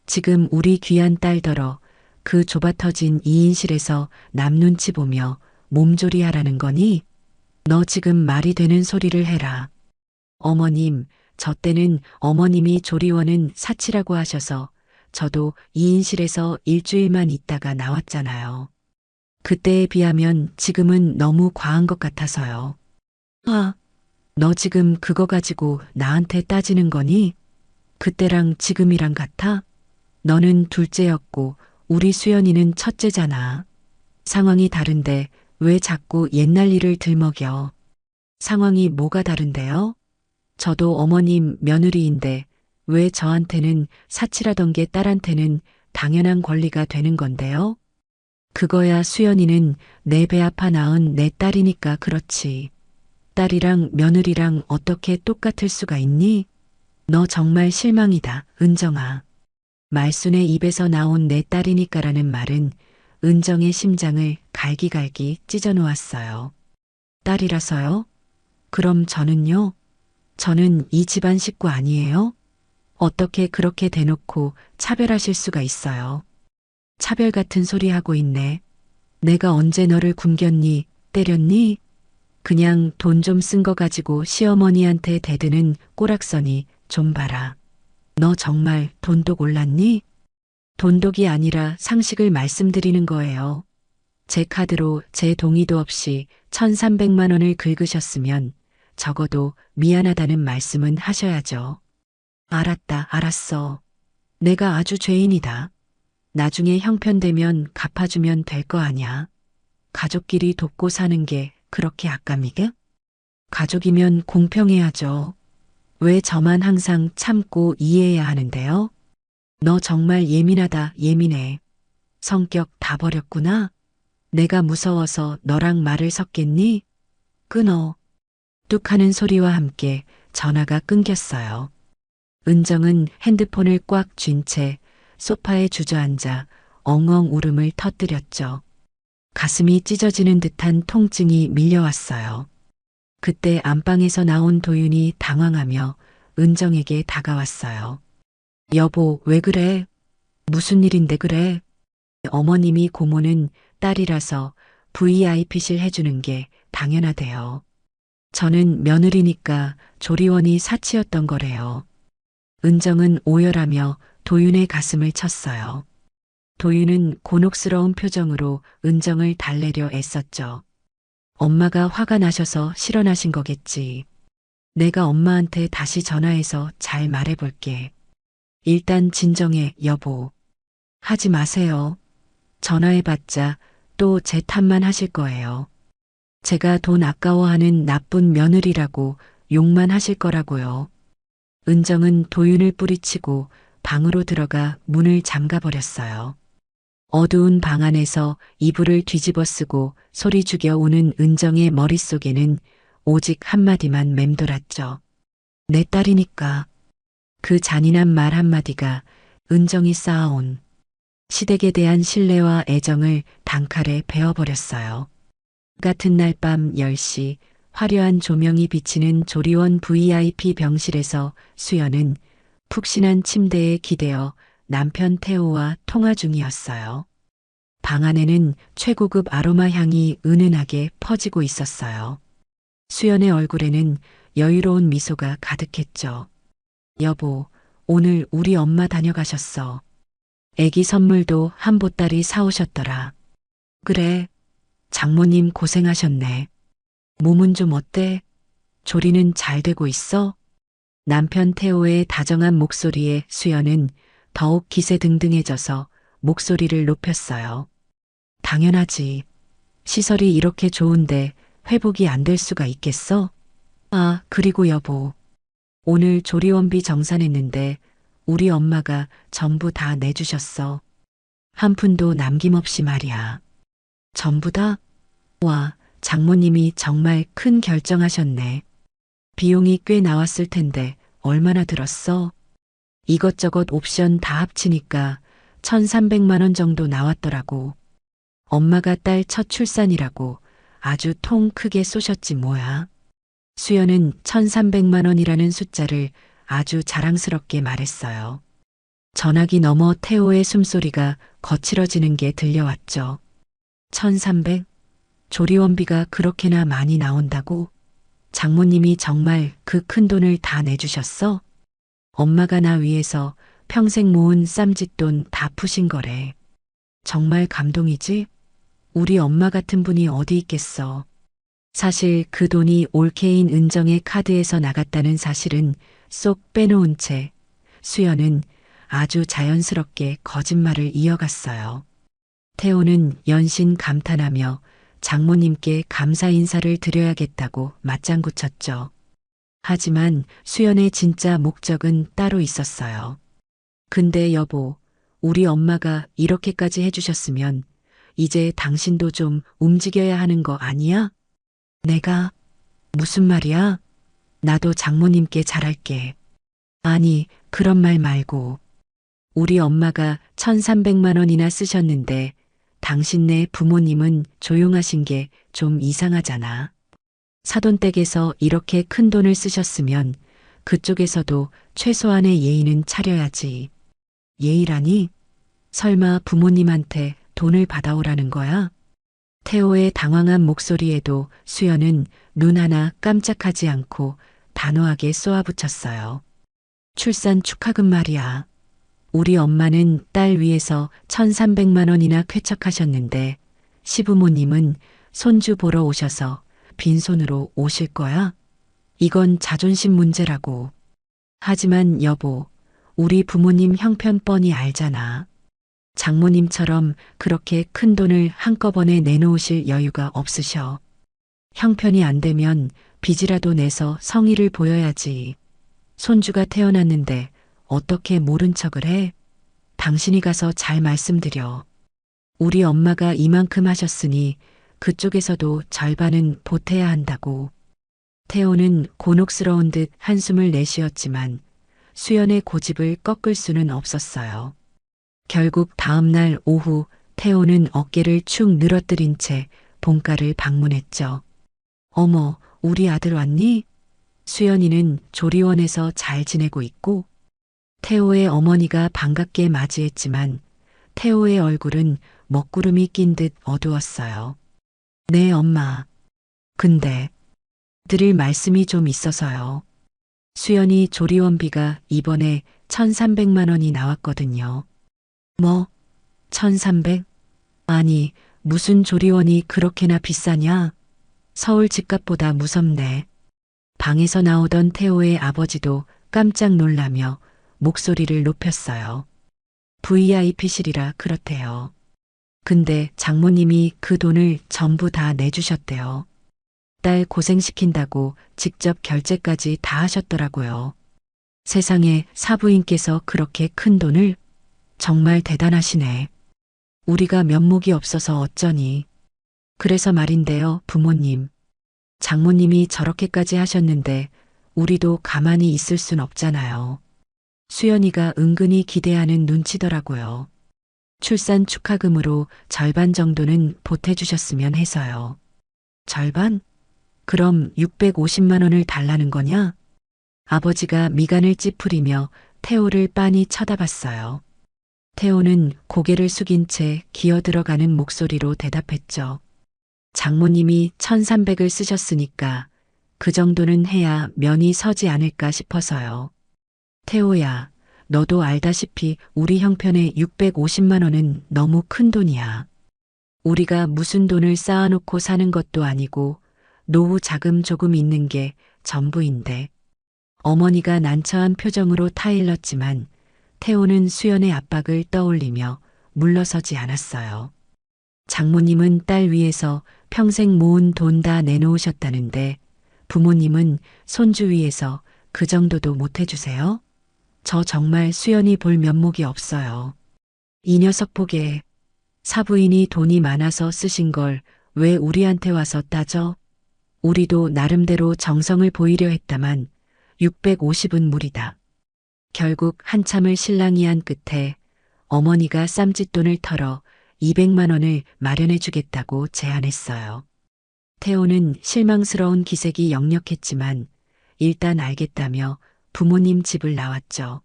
지금 우리 귀한 딸더러 그 좁아터진 2인실에서 남 눈치 보며 몸조리 하라는 거니? 너 지금 말이 되는 소리를 해라. 어머님, 저 때는 어머님이 조리원은 사치라고 하셔서 저도 2인실에서 일주일만 있다가 나왔잖아요. 그때에 비하면 지금은 너무 과한 것 같아서요. 아, 너 지금 그거 가지고 나한테 따지는 거니? 그때랑 지금이랑 같아? 너는 둘째였고 우리 수연이는 첫째잖아. 상황이 다른데 왜 자꾸 옛날 일을 들먹여? 상황이 뭐가 다른데요? 저도 어머님 며느리인데 왜 저한테는 사치라던 게 딸한테는 당연한 권리가 되는 건데요? 그거야 수연이는 내 배 아파 낳은 내 딸이니까 그렇지. 딸이랑 며느리랑 어떻게 똑같을 수가 있니? 너 정말 실망이다, 은정아. 말순의 입에서 나온 내 딸이니까라는 말은 은정의 심장을 갈기갈기 찢어놓았어요. 딸이라서요? 그럼 저는요? 저는 이 집안 식구 아니에요? 어떻게 그렇게 대놓고 차별하실 수가 있어요? 차별 같은 소리 하고 있네. 내가 언제 너를 굶겼니, 때렸니? 그냥 돈 좀 쓴 거 가지고 시어머니한테 대드는 꼬락서니 좀 봐라. 너 정말 돈독 올랐니? 돈독이 아니라 상식을 말씀드리는 거예요. 제 카드로 제 동의도 없이 1,300만 원을 긁으셨으면 적어도 미안하다는 말씀은 하셔야죠. 알았다, 알았어. 내가 아주 죄인이다. 나중에 형편되면 갚아주면 될 거 아냐. 가족끼리 돕고 사는 게 그렇게 아깝니게? 가족이면 공평해야죠. 왜 저만 항상 참고 이해해야 하는데요? 너 정말 예민하다, 예민해. 성격 다 버렸구나. 내가 무서워서 너랑 말을 섞겠니? 끊어. 뚝 하는 소리와 함께 전화가 끊겼어요. 은정은 핸드폰을 꽉 쥔 채 소파에 주저앉아 엉엉 울음을 터뜨렸죠. 가슴이 찢어지는 듯한 통증이 밀려왔어요. 그때 안방에서 나온 도윤이 당황하며 은정에게 다가왔어요. 여보, 왜 그래? 무슨 일인데 그래? 어머님이 고모는 딸이라서 VIP실 해주는 게 당연하대요. 저는 며느리니까 조리원이 사치였던 거래요. 은정은 오열하며 도윤의 가슴을 쳤어요. 도윤은 곤혹스러운 표정으로 은정을 달래려 애썼죠. 엄마가 화가 나셔서 실언하신 거겠지. 내가 엄마한테 다시 전화해서 잘 말해볼게. 일단 진정해, 여보. 하지 마세요. 전화해봤자 또 제 탓만 하실 거예요. 제가 돈 아까워하는 나쁜 며느리라고 욕만 하실 거라고요. 은정은 도윤을 뿌리치고 방으로 들어가 문을 잠가버렸어요. 어두운 방 안에서 이불을 뒤집어 쓰고 소리 죽여 우는 은정의 머릿속에는 오직 한마디만 맴돌았죠. 내 딸이니까. 그 잔인한 말 한마디가 은정이 쌓아온 시댁에 대한 신뢰와 애정을 단칼에 베어버렸어요. 같은 날 밤 10시 화려한 조명이 비치는 조리원 VIP 병실에서 수연은 푹신한 침대에 기대어 남편 태호와 통화 중이었어요. 방 안에는 최고급 아로마 향이 은은하게 퍼지고 있었어요. 수연의 얼굴에는 여유로운 미소가 가득했죠. 여보, 오늘 우리 엄마 다녀가셨어. 애기 선물도 한 보따리 사오셨더라. 그래, 장모님 고생하셨네. 몸은 좀 어때? 조리는 잘 되고 있어? 남편 태호의 다정한 목소리에 수연은 더욱 기세등등해져서 목소리를 높였어요. 당연하지. 시설이 이렇게 좋은데 회복이 안 될 수가 있겠어? 아, 그리고 여보. 오늘 조리원비 정산했는데 우리 엄마가 전부 다 내주셨어. 한 푼도 남김없이 말이야. 전부 다? 와, 장모님이 정말 큰 결정하셨네. 비용이 꽤 나왔을 텐데 얼마나 들었어? 이것저것 옵션 다 합치니까 1,300만 원 정도 나왔더라고. 엄마가 딸 첫 출산이라고 아주 통 크게 쏘셨지 뭐야. 수연은 1,300만 원이라는 숫자를 아주 자랑스럽게 말했어요. 전화기 너머 태호의 숨소리가 거칠어지는 게 들려왔죠. 1,300? 조리원비가 그렇게나 많이 나온다고? 장모님이 정말 그 큰 돈을 다 내주셨어? 엄마가 나 위해서 평생 모은 쌈짓돈 다 푸신 거래. 정말 감동이지? 우리 엄마 같은 분이 어디 있겠어. 사실 그 돈이 올케인 은정의 카드에서 나갔다는 사실은 쏙 빼놓은 채 수연은 아주 자연스럽게 거짓말을 이어갔어요. 태호는 연신 감탄하며 장모님께 감사 인사를 드려야겠다고 맞장구 쳤죠. 하지만 수연의 진짜 목적은 따로 있었어요. 근데 여보, 우리 엄마가 이렇게까지 해주셨으면 이제 당신도 좀 움직여야 하는 거 아니야? 내가? 무슨 말이야? 나도 장모님께 잘할게. 아니, 그런 말 말고. 우리 엄마가 1,300만 원이나 쓰셨는데 당신네 부모님은 조용하신 게 좀 이상하잖아. 사돈댁에서 이렇게 큰 돈을 쓰셨으면 그쪽에서도 최소한의 예의는 차려야지. 예의라니? 설마 부모님한테 돈을 받아오라는 거야? 태호의 당황한 목소리에도 수연은 눈 하나 깜짝하지 않고 단호하게 쏘아붙였어요. 출산 축하금 말이야. 우리 엄마는 딸 위해서 1,300만 원이나 쾌척하셨는데 시부모님은 손주 보러 오셔서 빈손으로 오실 거야? 이건 자존심 문제라고. 하지만 여보, 우리 부모님 형편 뻔히 알잖아. 장모님처럼 그렇게 큰 돈을 한꺼번에 내놓으실 여유가 없으셔. 형편이 안 되면 빚이라도 내서 성의를 보여야지. 손주가 태어났는데 어떻게 모른 척을 해? 당신이 가서 잘 말씀드려. 우리 엄마가 이만큼 하셨으니 그쪽에서도 절반은 보태야 한다고. 태호는 곤혹스러운 듯 한숨을 내쉬었지만 수연의 고집을 꺾을 수는 없었어요. 결국 다음 날 오후 태호는 어깨를 축 늘어뜨린 채 본가를 방문했죠. 어머, 우리 아들 왔니? 수연이는 조리원에서 잘 지내고 있고 태호의 어머니가 반갑게 맞이했지만 태호의 얼굴은 먹구름이 낀 듯 어두웠어요. 네, 엄마. 근데 드릴 말씀이 좀 있어서요. 수연이 조리원비가 이번에 1,300만 원이 나왔거든요. 뭐? 1,300? 아니, 무슨 조리원이 그렇게나 비싸냐? 서울 집값보다 무섭네. 방에서 나오던 태호의 아버지도 깜짝 놀라며 목소리를 높였어요. VIP실이라 그렇대요. 근데 장모님이 그 돈을 전부 다 내주셨대요. 딸 고생시킨다고 직접 결제까지 다 하셨더라고요. 세상에 사부인께서 그렇게 큰 돈을? 정말 대단하시네. 우리가 면목이 없어서 어쩌니. 그래서 말인데요, 부모님. 장모님이 저렇게까지 하셨는데 우리도 가만히 있을 순 없잖아요. 수연이가 은근히 기대하는 눈치더라고요. 출산 축하금으로 절반 정도는 보태주셨으면 해서요. 절반? 그럼 650만 원을 달라는 거냐? 아버지가 미간을 찌푸리며 태호를 빤히 쳐다봤어요. 태호는 고개를 숙인 채 기어들어가는 목소리로 대답했죠. 장모님이 1,300을 쓰셨으니까 그 정도는 해야 면이 서지 않을까 싶어서요. 태호야, 너도 알다시피 우리 형편에 650만 원은 너무 큰 돈이야. 우리가 무슨 돈을 쌓아놓고 사는 것도 아니고 노후 자금 조금 있는 게 전부인데. 어머니가 난처한 표정으로 타일렀지만 태호는 수연의 압박을 떠올리며 물러서지 않았어요. 장모님은 딸 위해서 평생 모은 돈 다 내놓으셨다는데 부모님은 손주 위해서 그 정도도 못 해주세요? 저 정말 수연이 볼 면목이 없어요. 이 녀석 보게 사부인이 돈이 많아서 쓰신 걸 왜 우리한테 와서 따져? 우리도 나름대로 정성을 보이려 했다만 650은 무리다. 결국 한참을 실랑이 한 끝에 어머니가 쌈짓돈을 털어 200만 원을 마련해 주겠다고 제안했어요. 태호는 실망스러운 기색이 역력했지만 일단 알겠다며 부모님 집을 나왔죠.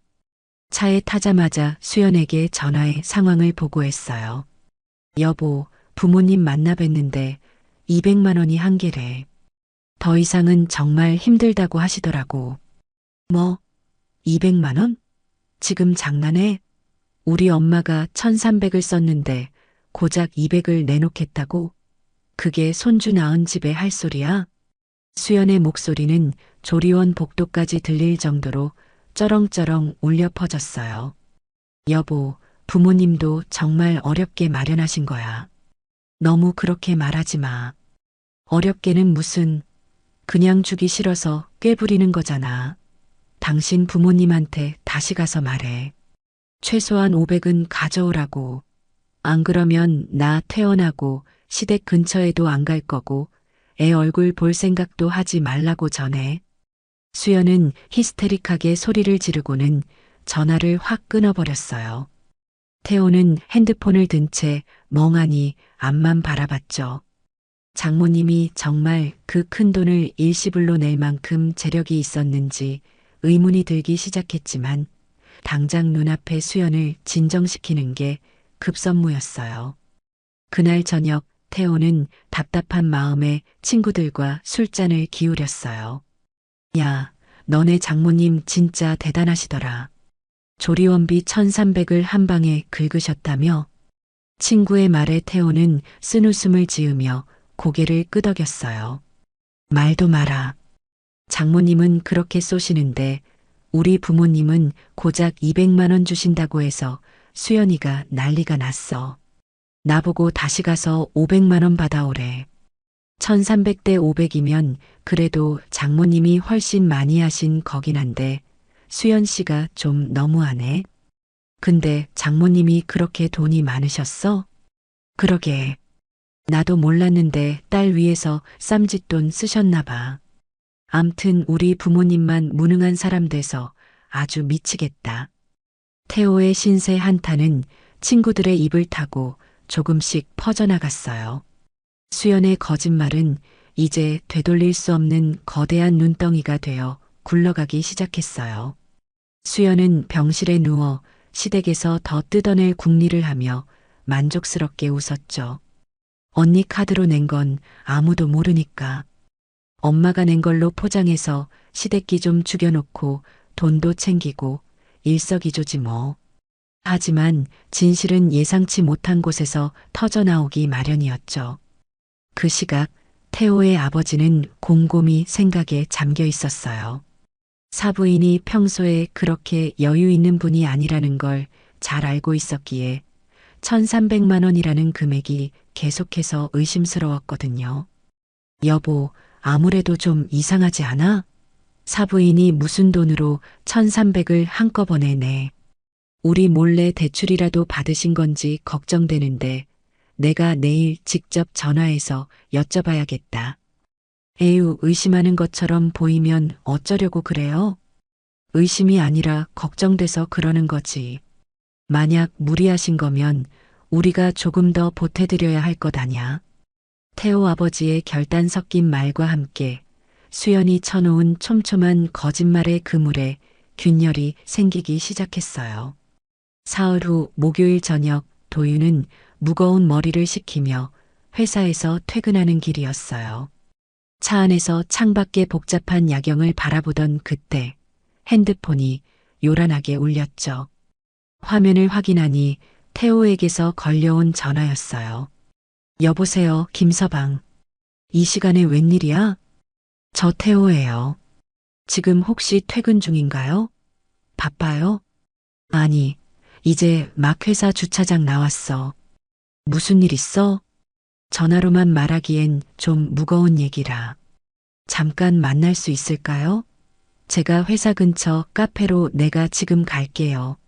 차에 타자마자 수연에게 전화해 상황을 보고했어요. 여보, 부모님 만나 뵀는데 200만 원이 한계래. 더 이상은 정말 힘들다고 하시더라고. 뭐? 200만 원? 지금 장난해? 우리 엄마가 1,300을 썼는데 고작 200을 내놓겠다고? 그게 손주 낳은 집에 할 소리야? 수연의 목소리는 조리원 복도까지 들릴 정도로 쩌렁쩌렁 울려 퍼졌어요. 여보, 부모님도 정말 어렵게 마련하신 거야. 너무 그렇게 말하지 마. 어렵게는 무슨, 그냥 주기 싫어서 꾀부리는 거잖아. 당신 부모님한테 다시 가서 말해. 최소한 500은 가져오라고. 안 그러면 나 퇴원하고 시댁 근처에도 안 갈 거고 애 얼굴 볼 생각도 하지 말라고 전해. 수연은 히스테릭하게 소리를 지르고는 전화를 확 끊어버렸어요. 태호는 핸드폰을 든 채 멍하니 앞만 바라봤죠. 장모님이 정말 그 큰 돈을 일시불로 낼 만큼 재력이 있었는지 의문이 들기 시작했지만 당장 눈앞의 수연을 진정시키는 게 급선무였어요. 그날 저녁 태호는 답답한 마음에 친구들과 술잔을 기울였어요. 야, 너네 장모님 진짜 대단하시더라. 조리원비 1,300을 한 방에 긁으셨다며? 친구의 말에 태호는 쓴웃음을 지으며 고개를 끄덕였어요. 말도 마라. 장모님은 그렇게 쏘시는데 우리 부모님은 고작 200만 원 주신다고 해서 수연이가 난리가 났어. 나보고 다시 가서 500만 원 받아오래. 1,300대 500이면 그래도 장모님이 훨씬 많이 하신 거긴 한데 수연 씨가 좀 너무하네. 근데 장모님이 그렇게 돈이 많으셨어? 그러게. 나도 몰랐는데 딸 위해서 쌈짓돈 쓰셨나 봐. 암튼 우리 부모님만 무능한 사람 돼서 아주 미치겠다. 태호의 신세 한탄은 친구들의 입을 타고 조금씩 퍼져나갔어요. 수연의 거짓말은 이제 되돌릴 수 없는 거대한 눈덩이가 되어 굴러가기 시작했어요. 수연은 병실에 누워 시댁에서 더 뜯어낼 궁리를 하며 만족스럽게 웃었죠. 언니 카드로 낸 건 아무도 모르니까. 엄마가 낸 걸로 포장해서 시댁기 좀 죽여놓고 돈도 챙기고 일석이조지 뭐. 하지만 진실은 예상치 못한 곳에서 터져나오기 마련이었죠. 그 시각 태호의 아버지는 곰곰이 생각에 잠겨 있었어요. 사부인이 평소에 그렇게 여유 있는 분이 아니라는 걸 잘 알고 있었기에 1,300만 원이라는 금액이 계속해서 의심스러웠거든요. 여보, 아무래도 좀 이상하지 않아? 사부인이 무슨 돈으로 1,300을 한꺼번에 내. 우리 몰래 대출이라도 받으신 건지 걱정되는데 내가 내일 직접 전화해서 여쭤봐야겠다. 에휴, 의심하는 것처럼 보이면 어쩌려고 그래요? 의심이 아니라 걱정돼서 그러는 거지. 만약 무리하신 거면 우리가 조금 더 보태드려야 할 것 아냐. 태호 아버지의 결단 섞인 말과 함께 수연이 쳐놓은 촘촘한 거짓말의 그물에 균열이 생기기 시작했어요. 사흘 후 목요일 저녁 도윤은 무거운 머리를 식히며 회사에서 퇴근하는 길이었어요. 차 안에서 창밖의 복잡한 야경을 바라보던 그때 핸드폰이 요란하게 울렸죠. 화면을 확인하니 태호에게서 걸려온 전화였어요. 여보세요, 김서방. 이 시간에 웬일이야? 저 태호예요. 지금 혹시 퇴근 중인가요? 바빠요? 아니, 이제 막 회사 주차장 나왔어. 무슨 일 있어? 전화로만 말하기엔 좀 무거운 얘기라. 잠깐 만날 수 있을까요? 제가 회사 근처 카페로 내가 지금 갈게요.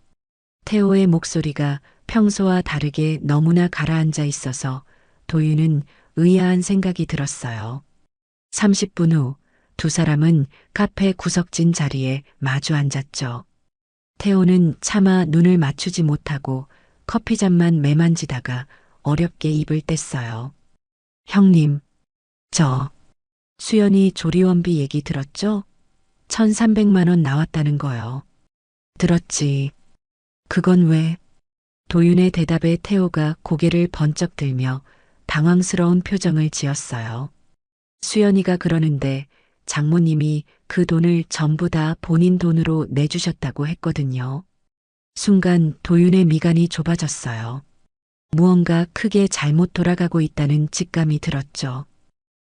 태호의 목소리가 평소와 다르게 너무나 가라앉아 있어서 도윤은 의아한 생각이 들었어요. 30분 후 두 사람은 카페 구석진 자리에 마주 앉았죠. 태호는 차마 눈을 맞추지 못하고 커피잔만 매만지다가 어렵게 입을 뗐어요. 형님, 저 수연이 조리원비 얘기 들었죠? 1,300만 원 나왔다는 거요. 들었지. 그건 왜? 도윤의 대답에 태호가 고개를 번쩍 들며 당황스러운 표정을 지었어요. 수연이가 그러는데 장모님이 그 돈을 전부 다 본인 돈으로 내주셨다고 했거든요. 순간 도윤의 미간이 좁아졌어요. 무언가 크게 잘못 돌아가고 있다는 직감이 들었죠.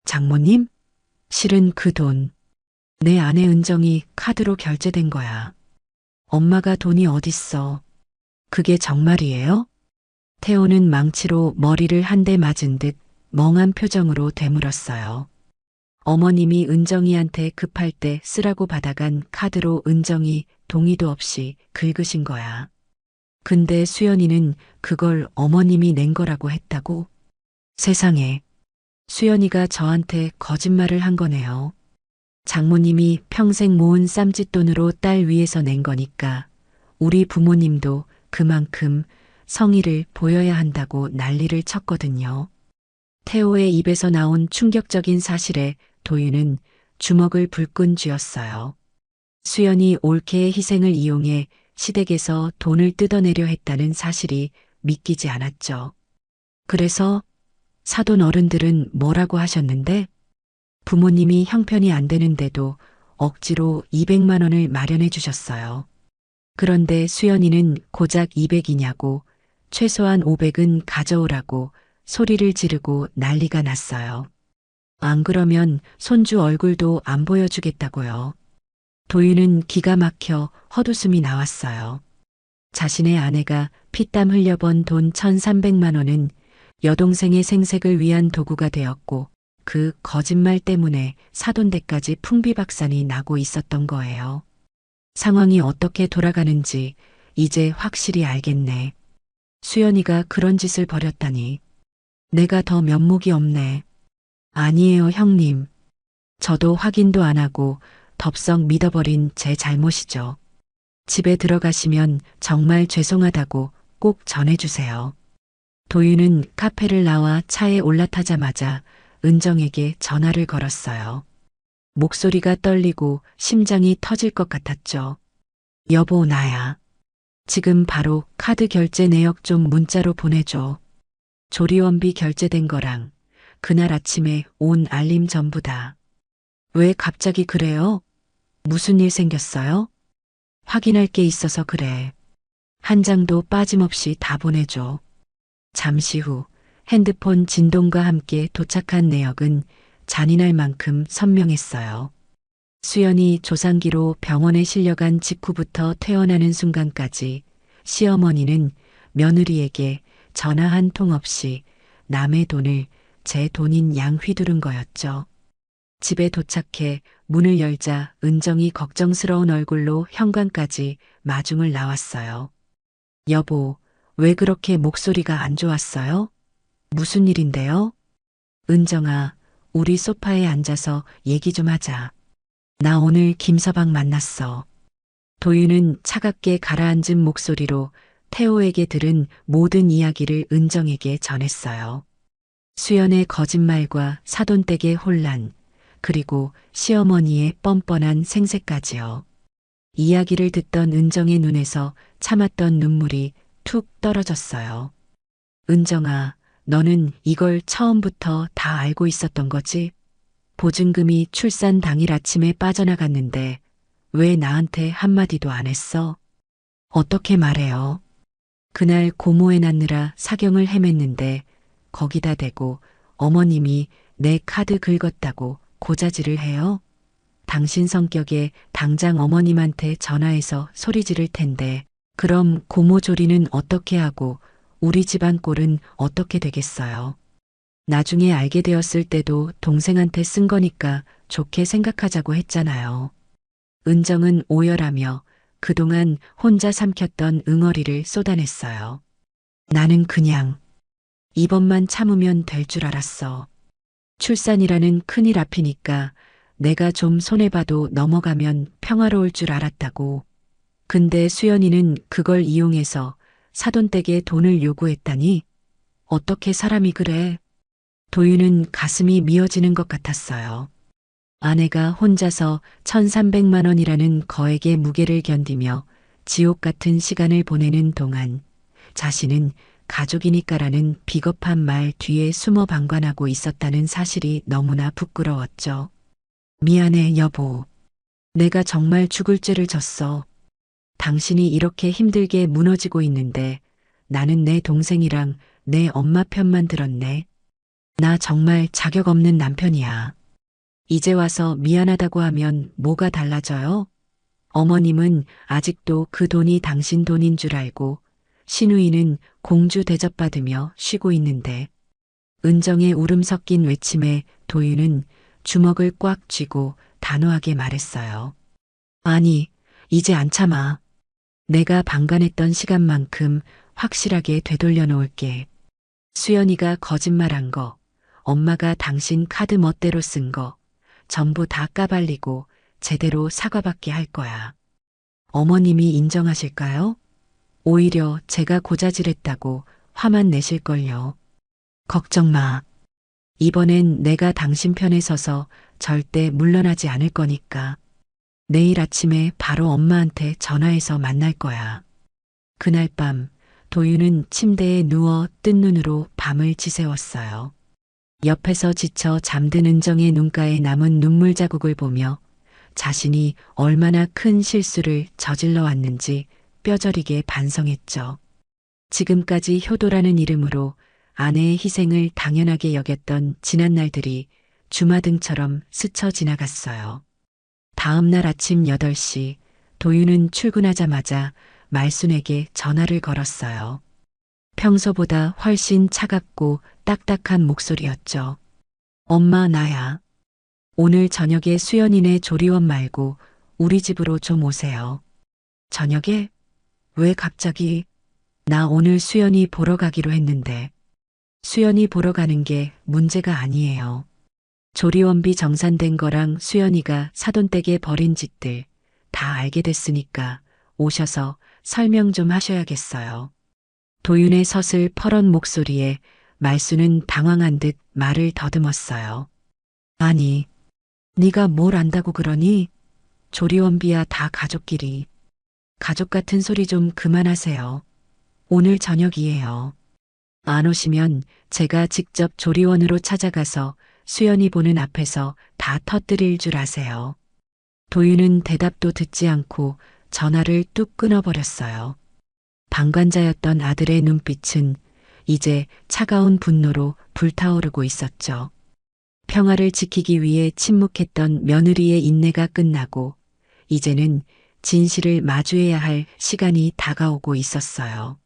장모님? 실은 그 돈, 내 아내 은정이 카드로 결제된 거야. 엄마가 돈이 어딨어. 그게 정말이에요? 태호는 망치로 머리를 한 대 맞은 듯 멍한 표정으로 되물었어요. 어머님이 은정이한테 급할 때 쓰라고 받아간 카드로 은정이 동의도 없이 긁으신 거야. 근데 수연이는 그걸 어머님이 낸 거라고 했다고? 세상에, 수연이가 저한테 거짓말을 한 거네요. 장모님이 평생 모은 쌈짓돈으로 딸 위해서 낸 거니까 우리 부모님도 그만큼 성의를 보여야 한다고 난리를 쳤거든요. 태호의 입에서 나온 충격적인 사실에 도윤은 주먹을 불끈 쥐었어요. 수연이 올케의 희생을 이용해 시댁에서 돈을 뜯어내려 했다는 사실이 믿기지 않았죠. 그래서 사돈 어른들은 뭐라고 하셨는데? 부모님이 형편이 안 되는데도 억지로 200만 원을 마련해 주셨어요. 그런데 수연이는 고작 200이냐고 최소한 500은 가져오라고 소리를 지르고 난리가 났어요. 안 그러면 손주 얼굴도 안 보여주겠다고요. 도윤은 기가 막혀 헛웃음이 나왔어요. 자신의 아내가 피땀 흘려번 돈 1,300만 원은 여동생의 생색을 위한 도구가 되었고 그 거짓말 때문에 사돈댁까지 풍비박산이 나고 있었던 거예요. 상황이 어떻게 돌아가는지 이제 확실히 알겠네. 수연이가 그런 짓을 벌였다니. 내가 더 면목이 없네. 아니에요, 형님. 저도 확인도 안 하고 덥석 믿어버린 제 잘못이죠. 집에 들어가시면 정말 죄송하다고 꼭 전해주세요. 도윤은 카페를 나와 차에 올라타자마자 은정에게 전화를 걸었어요. 목소리가 떨리고 심장이 터질 것 같았죠. 여보, 나야. 지금 바로 카드 결제 내역 좀 문자로 보내줘. 조리원비 결제된 거랑 그날 아침에 온 알림 전부 다. 왜 갑자기 그래요? 무슨 일 생겼어요? 확인할 게 있어서 그래. 한 장도 빠짐없이 다 보내줘. 잠시 후 핸드폰 진동과 함께 도착한 내역은 잔인할 만큼 선명했어요. 수연이 조산기로 병원에 실려간 직후부터 퇴원하는 순간까지 시어머니는 며느리에게 전화 한 통 없이 남의 돈을 제 돈인 양 휘두른 거였죠. 집에 도착해 문을 열자 은정이 걱정스러운 얼굴로 현관까지 마중을 나왔어요. 여보, 왜 그렇게 목소리가 안 좋았어요? 무슨 일인데요? 은정아, 우리 소파에 앉아서 얘기 좀 하자. 나 오늘 김서방 만났어. 도윤은 차갑게 가라앉은 목소리로 태호에게 들은 모든 이야기를 은정에게 전했어요. 수연의 거짓말과 사돈댁의 혼란, 그리고 시어머니의 뻔뻔한 생색까지요. 이야기를 듣던 은정의 눈에서 참았던 눈물이 툭 떨어졌어요. 은정아, 너는 이걸 처음부터 다 알고 있었던 거지? 보증금이 출산 당일 아침에 빠져나갔는데 왜 나한테 한마디도 안 했어? 어떻게 말해요? 그날 고모에 낳느라 사경을 헤맸는데 거기다 대고 어머님이 내 카드 긁었다고 고자질을 해요? 당신 성격에 당장 어머님한테 전화해서 소리 지를 텐데 그럼 고모 조리는 어떻게 하고 우리 집안 꼴은 어떻게 되겠어요? 나중에 알게 되었을 때도 동생한테 쓴 거니까 좋게 생각하자고 했잖아요. 은정은 오열하며 그동안 혼자 삼켰던 응어리를 쏟아냈어요. 나는 그냥 이번만 참으면 될 줄 알았어. 출산이라는 큰일 앞이니까 내가 좀 손해봐도 넘어가면 평화로울 줄 알았다고. 근데 수연이는 그걸 이용해서 사돈댁에 돈을 요구했다니? 어떻게 사람이 그래? 도윤은 가슴이 미어지는 것 같았어요. 아내가 혼자서 1,300만 원이라는 거액의 무게를 견디며 지옥 같은 시간을 보내는 동안 자신은 가족이니까라는 비겁한 말 뒤에 숨어 방관하고 있었다는 사실이 너무나 부끄러웠죠. 미안해, 여보. 내가 정말 죽을 죄를 졌어. 당신이 이렇게 힘들게 무너지고 있는데 나는 내 동생이랑 내 엄마 편만 들었네. 나 정말 자격 없는 남편이야. 이제 와서 미안하다고 하면 뭐가 달라져요? 어머님은 아직도 그 돈이 당신 돈인 줄 알고 신우이는 공주 대접받으며 쉬고 있는데 은정의 울음 섞인 외침에 도윤은 주먹을 꽉 쥐고 단호하게 말했어요. 아니, 이제 안 참아. 내가 방관했던 시간만큼 확실하게 되돌려 놓을게. 수연이가 거짓말한 거, 엄마가 당신 카드 멋대로 쓴 거, 전부 다 까발리고 제대로 사과받게 할 거야. 어머님이 인정하실까요? 오히려 제가 고자질했다고 화만 내실걸요. 걱정 마. 이번엔 내가 당신 편에 서서 절대 물러나지 않을 거니까. 내일 아침에 바로 엄마한테 전화해서 만날 거야. 그날 밤 도윤은 침대에 누워 뜬 눈으로 밤을 지새웠어요. 옆에서 지쳐 잠든 은정의 눈가에 남은 눈물 자국을 보며 자신이 얼마나 큰 실수를 저질러 왔는지 뼈저리게 반성했죠. 지금까지 효도라는 이름으로 아내의 희생을 당연하게 여겼던 지난 날들이 주마등처럼 스쳐 지나갔어요. 다음 날 아침 8시 도윤은 출근하자마자 말순에게 전화를 걸었어요. 평소보다 훨씬 차갑고 딱딱한 목소리였죠. 엄마, 나야. 오늘 저녁에 수연이네 조리원 말고 우리 집으로 좀 오세요. 저녁에? 왜 갑자기? 나 오늘 수연이 보러 가기로 했는데. 수연이 보러 가는 게 문제가 아니에요. 조리원비 정산된 거랑 수연이가 사돈댁에 버린 짓들 다 알게 됐으니까 오셔서 설명 좀 하셔야겠어요. 도윤의 서슬 퍼런 목소리에 말수는 당황한 듯 말을 더듬었어요. 아니, 네가 뭘 안다고 그러니? 조리원비야 다 가족끼리. 가족 같은 소리 좀 그만하세요. 오늘 저녁이에요. 안 오시면 제가 직접 조리원으로 찾아가서 수연이 보는 앞에서 다 터뜨릴 줄 아세요. 도윤은 대답도 듣지 않고 전화를 뚝 끊어버렸어요. 방관자였던 아들의 눈빛은 이제 차가운 분노로 불타오르고 있었죠. 평화를 지키기 위해 침묵했던 며느리의 인내가 끝나고 이제는 진실을 마주해야 할 시간이 다가오고 있었어요.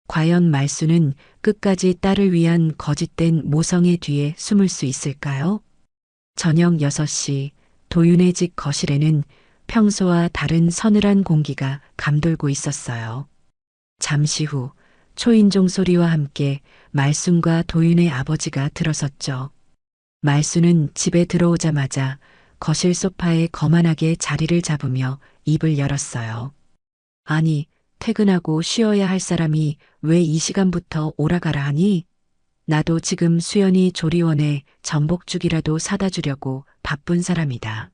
과연 말수는 끝까지 딸을 위한 거짓된 모성의 뒤에 숨을 수 있을까요? 저녁 6시 도윤의 집 거실에는 평소와 다른 서늘한 공기가 감돌고 있었어요. 잠시 후 초인종 소리와 함께 말순과 도윤의 아버지가 들어섰죠. 말수는 집에 들어오자마자 거실 소파에 거만하게 자리를 잡으며 입을 열었어요. 아니, 퇴근하고 쉬어야 할 사람이 왜 이 시간부터 오라가라 하니? 나도 지금 수연이 조리원에 전복죽이라도 사다 주려고 바쁜 사람이다.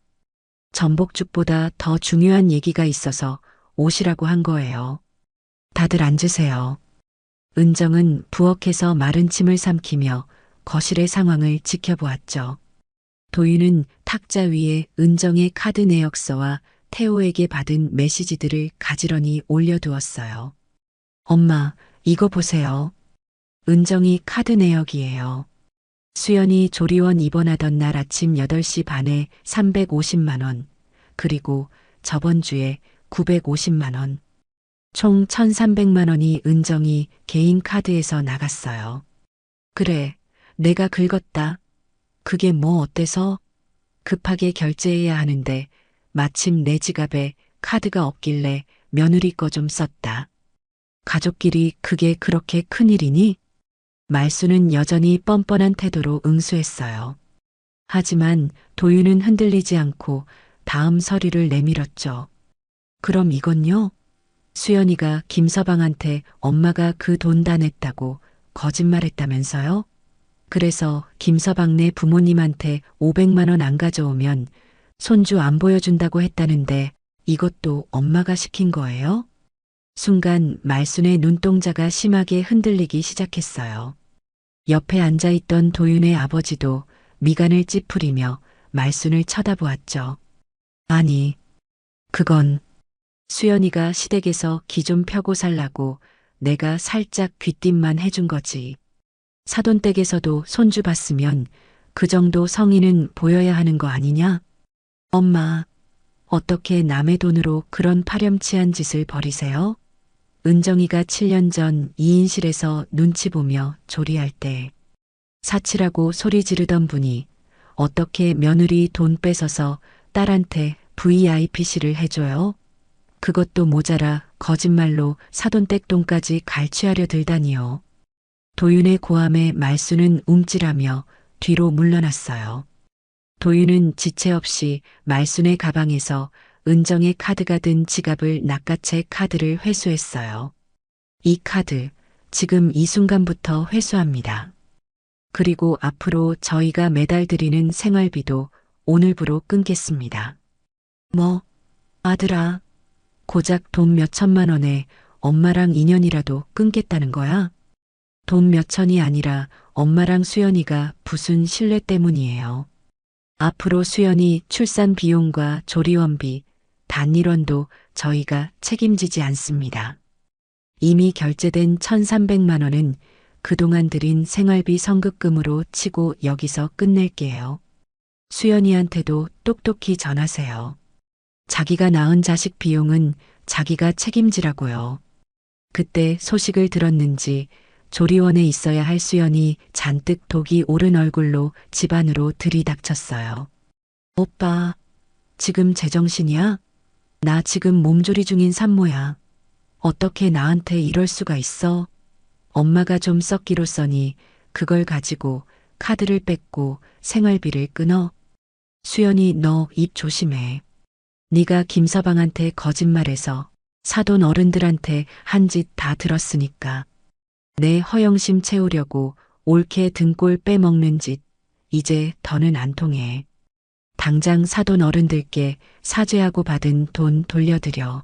전복죽보다 더 중요한 얘기가 있어서 오시라고 한 거예요. 다들 앉으세요. 은정은 부엌에서 마른 침을 삼키며 거실의 상황을 지켜보았죠. 도윤은 탁자 위에 은정의 카드 내역서와 태호에게 받은 메시지들을 가지런히 올려두었어요. 엄마, 이거 보세요. 은정이 카드 내역이에요. 수연이 조리원 입원하던 날 아침 8시 반에 350만 원, 그리고 저번 주에 950만 원. 총 1,300만 원이 은정이 개인 카드에서 나갔어요. 그래, 내가 긁었다. 그게 뭐 어때서? 급하게 결제해야 하는데 마침 내 지갑에 카드가 없길래 며느리 거 좀 썼다. 가족끼리 그게 그렇게 큰일이니? 말수는 여전히 뻔뻔한 태도로 응수했어요. 하지만 도윤은 흔들리지 않고 다음 서류를 내밀었죠. 그럼 이건요? 수연이가 김서방한테 엄마가 그 돈 다 냈다고 거짓말했다면서요? 그래서 김서방네 부모님한테 500만 원 안 가져오면 손주 안 보여준다고 했다는데 이것도 엄마가 시킨 거예요? 순간 말순의 눈동자가 심하게 흔들리기 시작했어요. 옆에 앉아있던 도윤의 아버지도 미간을 찌푸리며 말순을 쳐다보았죠. 아니, 그건 수연이가 시댁에서 기 좀 펴고 살라고 내가 살짝 귀띔만 해준 거지. 사돈댁에서도 손주 봤으면 그 정도 성의는 보여야 하는 거 아니냐? 엄마, 어떻게 남의 돈으로 그런 파렴치한 짓을 벌이세요? 은정이가 7년 전 2인실에서 눈치 보며 조리할 때 사치라고 소리 지르던 분이 어떻게 며느리 돈 뺏어서 딸한테 VIPC를 해줘요? 그것도 모자라 거짓말로 사돈댁 돈까지 갈취하려 들다니요. 도윤의 고함에 말수는 움찔하며 뒤로 물러났어요. 도윤은 지체 없이 말순의 가방에서 은정의 카드가 든 지갑을 낚아채 카드를 회수했어요. 이 카드, 지금 이 순간부터 회수합니다. 그리고 앞으로 저희가 매달 드리는 생활비도 오늘부로 끊겠습니다. 뭐, 아들아, 고작 돈 몇천만 원에 엄마랑 인연이라도 끊겠다는 거야? 돈 몇천이 아니라 엄마랑 수연이가 부순 신뢰 때문이에요. 앞으로 수연이 출산 비용과 조리원비, 단일원도 저희가 책임지지 않습니다. 이미 결제된 1,300만 원은 그동안 들인 생활비 성급금으로 치고 여기서 끝낼게요. 수연이한테도 똑똑히 전하세요. 자기가 낳은 자식 비용은 자기가 책임지라고요. 그때 소식을 들었는지 조리원에 있어야 할 수연이 잔뜩 독이 오른 얼굴로 집 안으로 들이닥쳤어요. 오빠, 지금 제정신이야? 나 지금 몸조리 중인 산모야. 어떻게 나한테 이럴 수가 있어? 엄마가 좀 썩기로 써니 그걸 가지고 카드를 뺏고 생활비를 끊어? 수연이 너 입 조심해. 네가 김서방한테 거짓말해서 사돈 어른들한테 한 짓 다 들었으니까. 내 허영심 채우려고 옳게 등골 빼먹는 짓, 이제 더는 안 통해. 당장 사돈 어른들께 사죄하고 받은 돈 돌려드려.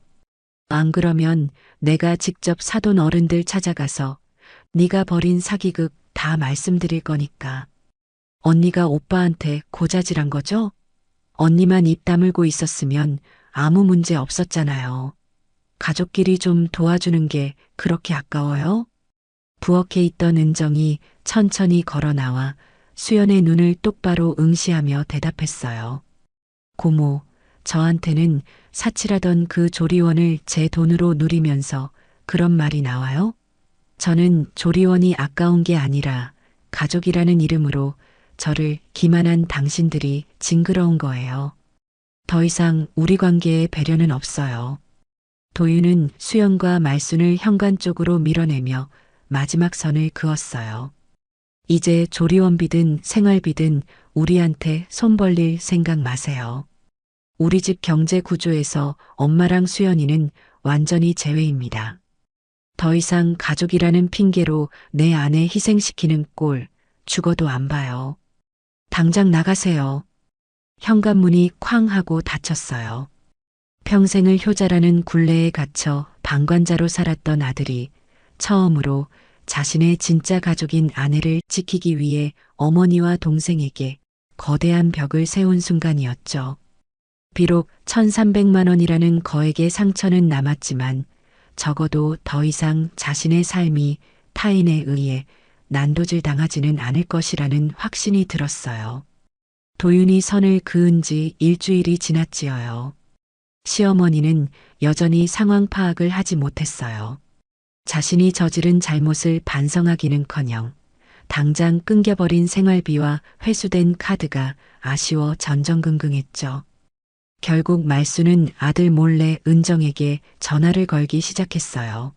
안 그러면 내가 직접 사돈 어른들 찾아가서 네가 벌인 사기극 다 말씀드릴 거니까. 언니가 오빠한테 고자질한 거죠? 언니만 입 다물고 있었으면 아무 문제 없었잖아요. 가족끼리 좀 도와주는 게 그렇게 아까워요? 부엌에 있던 은정이 천천히 걸어 나와 수연의 눈을 똑바로 응시하며 대답했어요. 고모, 저한테는 사치라던 그 조리원을 제 돈으로 누리면서 그런 말이 나와요? 저는 조리원이 아까운 게 아니라 가족이라는 이름으로 저를 기만한 당신들이 징그러운 거예요. 더 이상 우리 관계에 배려는 없어요. 도윤은 수연과 말순을 현관 쪽으로 밀어내며 마지막 선을 그었어요. 이제 조리원비든 생활비든 우리한테 손 벌릴 생각 마세요. 우리 집 경제 구조에서 엄마랑 수연이는 완전히 제외입니다. 더 이상 가족이라는 핑계로 내 아내 희생시키는 꼴 죽어도 안 봐요. 당장 나가세요. 현관문이 쾅 하고 닫혔어요. 평생을 효자라는 굴레에 갇혀 방관자로 살았던 아들이 처음으로 자신의 진짜 가족인 아내를 지키기 위해 어머니와 동생에게 거대한 벽을 세운 순간이었죠. 비록 1,300만 원이라는 거액의 상처는 남았지만 적어도 더 이상 자신의 삶이 타인에 의해 난도질 당하지는 않을 것이라는 확신이 들었어요. 도윤이 선을 그은 지 일주일이 지났지요. 시어머니는 여전히 상황 파악을 하지 못했어요. 자신이 저지른 잘못을 반성하기는커녕 당장 끊겨버린 생활비와 회수된 카드가 아쉬워 전전긍긍했죠. 결국 말수는 아들 몰래 은정에게 전화를 걸기 시작했어요.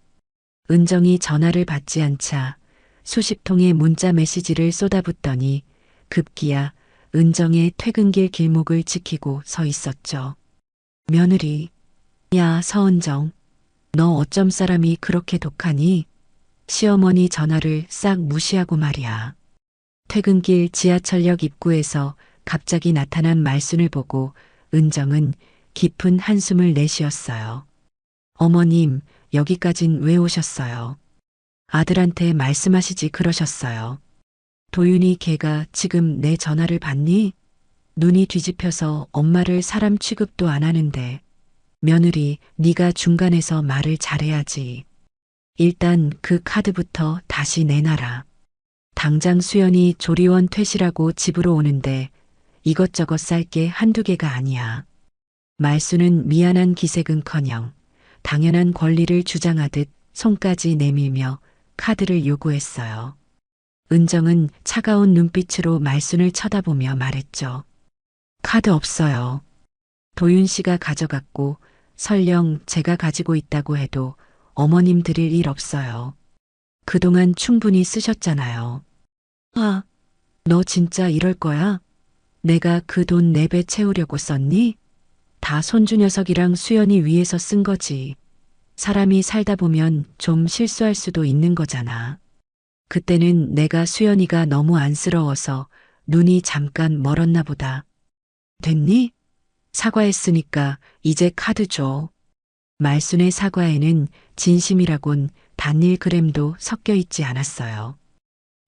은정이 전화를 받지 않자 수십 통의 문자 메시지를 쏟아붓더니 급기야 은정의 퇴근길 길목을 지키고 서 있었죠. 며느리, 야 서은정, 너 어쩜 사람이 그렇게 독하니? 시어머니 전화를 싹 무시하고 말이야. 퇴근길 지하철역 입구에서 갑자기 나타난 말순을 보고 은정은 깊은 한숨을 내쉬었어요. 어머님, 여기까진 왜 오셨어요? 아들한테 말씀하시지 그러셨어요. 도윤이 걔가 지금 내 전화를 받니? 눈이 뒤집혀서 엄마를 사람 취급도 안 하는데. 며느리, 네가 중간에서 말을 잘해야지. 일단 그 카드부터 다시 내놔라. 당장 수연이 조리원 퇴실하고 집으로 오는데 이것저것 쌀 게 한두 개가 아니야. 말수는 미안한 기색은커녕 당연한 권리를 주장하듯 손까지 내밀며 카드를 요구했어요. 은정은 차가운 눈빛으로 말순을 쳐다보며 말했죠. 카드 없어요. 도윤 씨가 가져갔고 설령 제가 가지고 있다고 해도 어머님 드릴 일 없어요. 그동안 충분히 쓰셨잖아요. 아, 너 진짜 이럴 거야? 내가 그 돈 4배 채우려고 썼니? 다 손주 녀석이랑 수연이 위해서 쓴 거지. 사람이 살다 보면 좀 실수할 수도 있는 거잖아. 그때는 내가 수연이가 너무 안쓰러워서 눈이 잠깐 멀었나 보다. 됐니? 사과했으니까 이제 카드 줘. 말순의 사과에는 진심이라곤 단 1g도 섞여 있지 않았어요.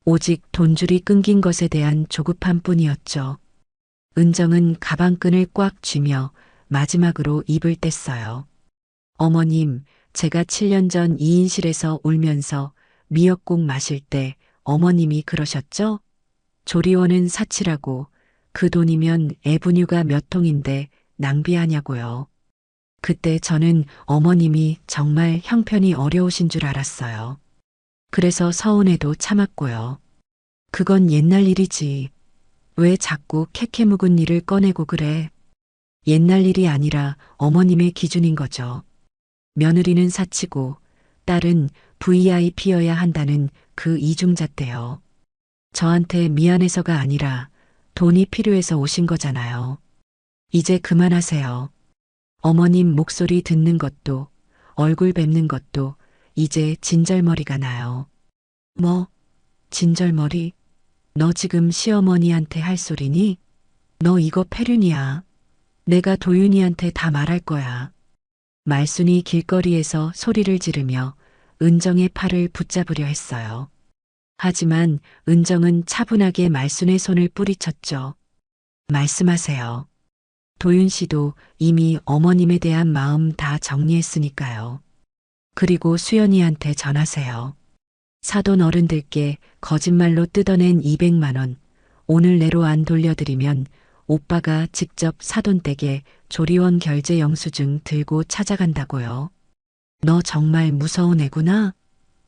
오직 돈줄이 끊긴 것에 대한 조급함 뿐이었죠. 은정은 가방끈을 꽉 쥐며 마지막으로 입을 뗐어요. 어머님, 제가 7년 전 2인실에서 울면서 미역국 마실 때 어머님이 그러셨죠? 조리원은 사치라고 그 돈이면 애분유가 몇 통인데 낭비하냐고요. 그때 저는 어머님이 정말 형편이 어려우신 줄 알았어요. 그래서 서운해도 참았고요. 그건 옛날 일이지. 왜 자꾸 캐캐 묵은 일을 꺼내고 그래? 옛날 일이 아니라 어머님의 기준인 거죠. 며느리는 사치고 딸은 VIP여야 한다는 그 이중잣대요. 저한테 미안해서가 아니라 돈이 필요해서 오신 거잖아요. 이제 그만하세요. 어머님 목소리 듣는 것도 얼굴 뵙는 것도 이제 진절머리가 나요. 뭐, 진절머리. 너 지금 시어머니한테 할 소리니? 너 이거 폐륜이야. 내가 도윤이한테 다 말할 거야. 말순이 길거리에서 소리를 지르며 은정의 팔을 붙잡으려 했어요. 하지만 은정은 차분하게 말순의 손을 뿌리쳤죠. 말씀하세요. 도윤 씨도 이미 어머님에 대한 마음 다 정리했으니까요. 그리고 수연이한테 전하세요. 사돈 어른들께 거짓말로 뜯어낸 200만 원, 오늘 내로 안 돌려드리면 오빠가 직접 사돈 댁에 조리원 결제 영수증 들고 찾아간다고요. 너 정말 무서운 애구나?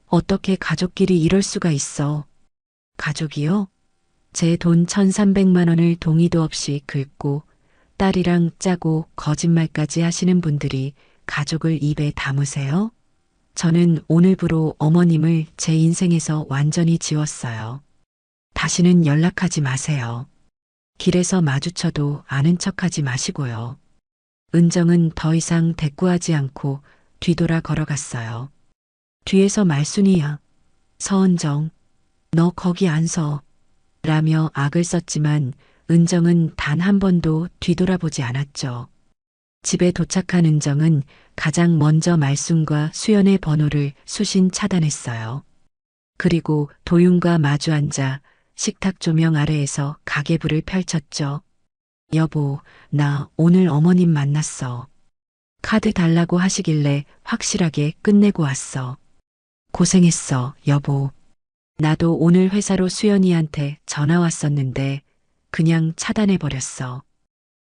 어떻게 가족끼리 이럴 수가 있어? 가족이요? 제 돈 1,300만 원을 동의도 없이 긁고 딸이랑 짜고 거짓말까지 하시는 분들이 가족을 입에 담으세요? 저는 오늘부로 어머님을 제 인생에서 완전히 지웠어요. 다시는 연락하지 마세요. 길에서 마주쳐도 아는 척하지 마시고요. 은정은 더 이상 대꾸하지 않고 뒤돌아 걸어갔어요. 뒤에서 말순이야. 서은정, 너 거기 안 서. 라며 악을 썼지만 은정은 단 한 번도 뒤돌아보지 않았죠. 집에 도착한 은정은 가장 먼저 말순과 수연의 번호를 수신 차단했어요. 그리고 도윤과 마주 앉아 식탁 조명 아래에서 가계부를 펼쳤죠. 여보, 나 오늘 어머님 만났어. 카드 달라고 하시길래 확실하게 끝내고 왔어. 고생했어, 여보. 나도 오늘 회사로 수연이한테 전화 왔었는데 그냥 차단해버렸어.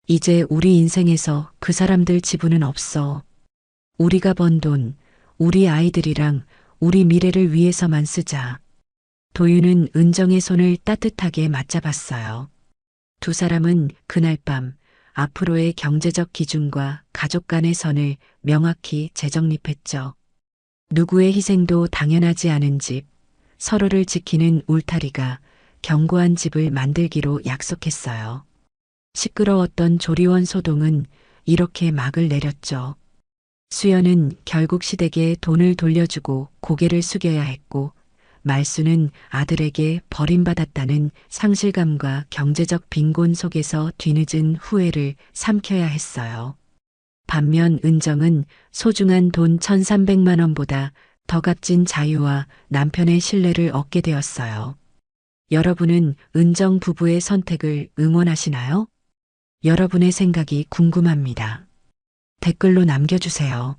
이제 우리 인생에서 그 사람들 지분은 없어. 우리가 번 돈, 우리 아이들이랑 우리 미래를 위해서만 쓰자. 도윤은 은정의 손을 따뜻하게 맞잡았어요. 두 사람은 그날 밤 앞으로의 경제적 기준과 가족 간의 선을 명확히 재정립했죠. 누구의 희생도 당연하지 않은 집, 서로를 지키는 울타리가 견고한 집을 만들기로 약속했어요. 시끄러웠던 조리원 소동은 이렇게 막을 내렸죠. 수연은 결국 시댁에 돈을 돌려주고 고개를 숙여야 했고, 말수는 아들에게 버림받았다는 상실감과 경제적 빈곤 속에서 뒤늦은 후회를 삼켜야 했어요. 반면 은정은 소중한 돈 1,300만 원보다 더 값진 자유와 남편의 신뢰를 얻게 되었어요. 여러분은 은정 부부의 선택을 응원하시나요? 여러분의 생각이 궁금합니다. 댓글로 남겨주세요.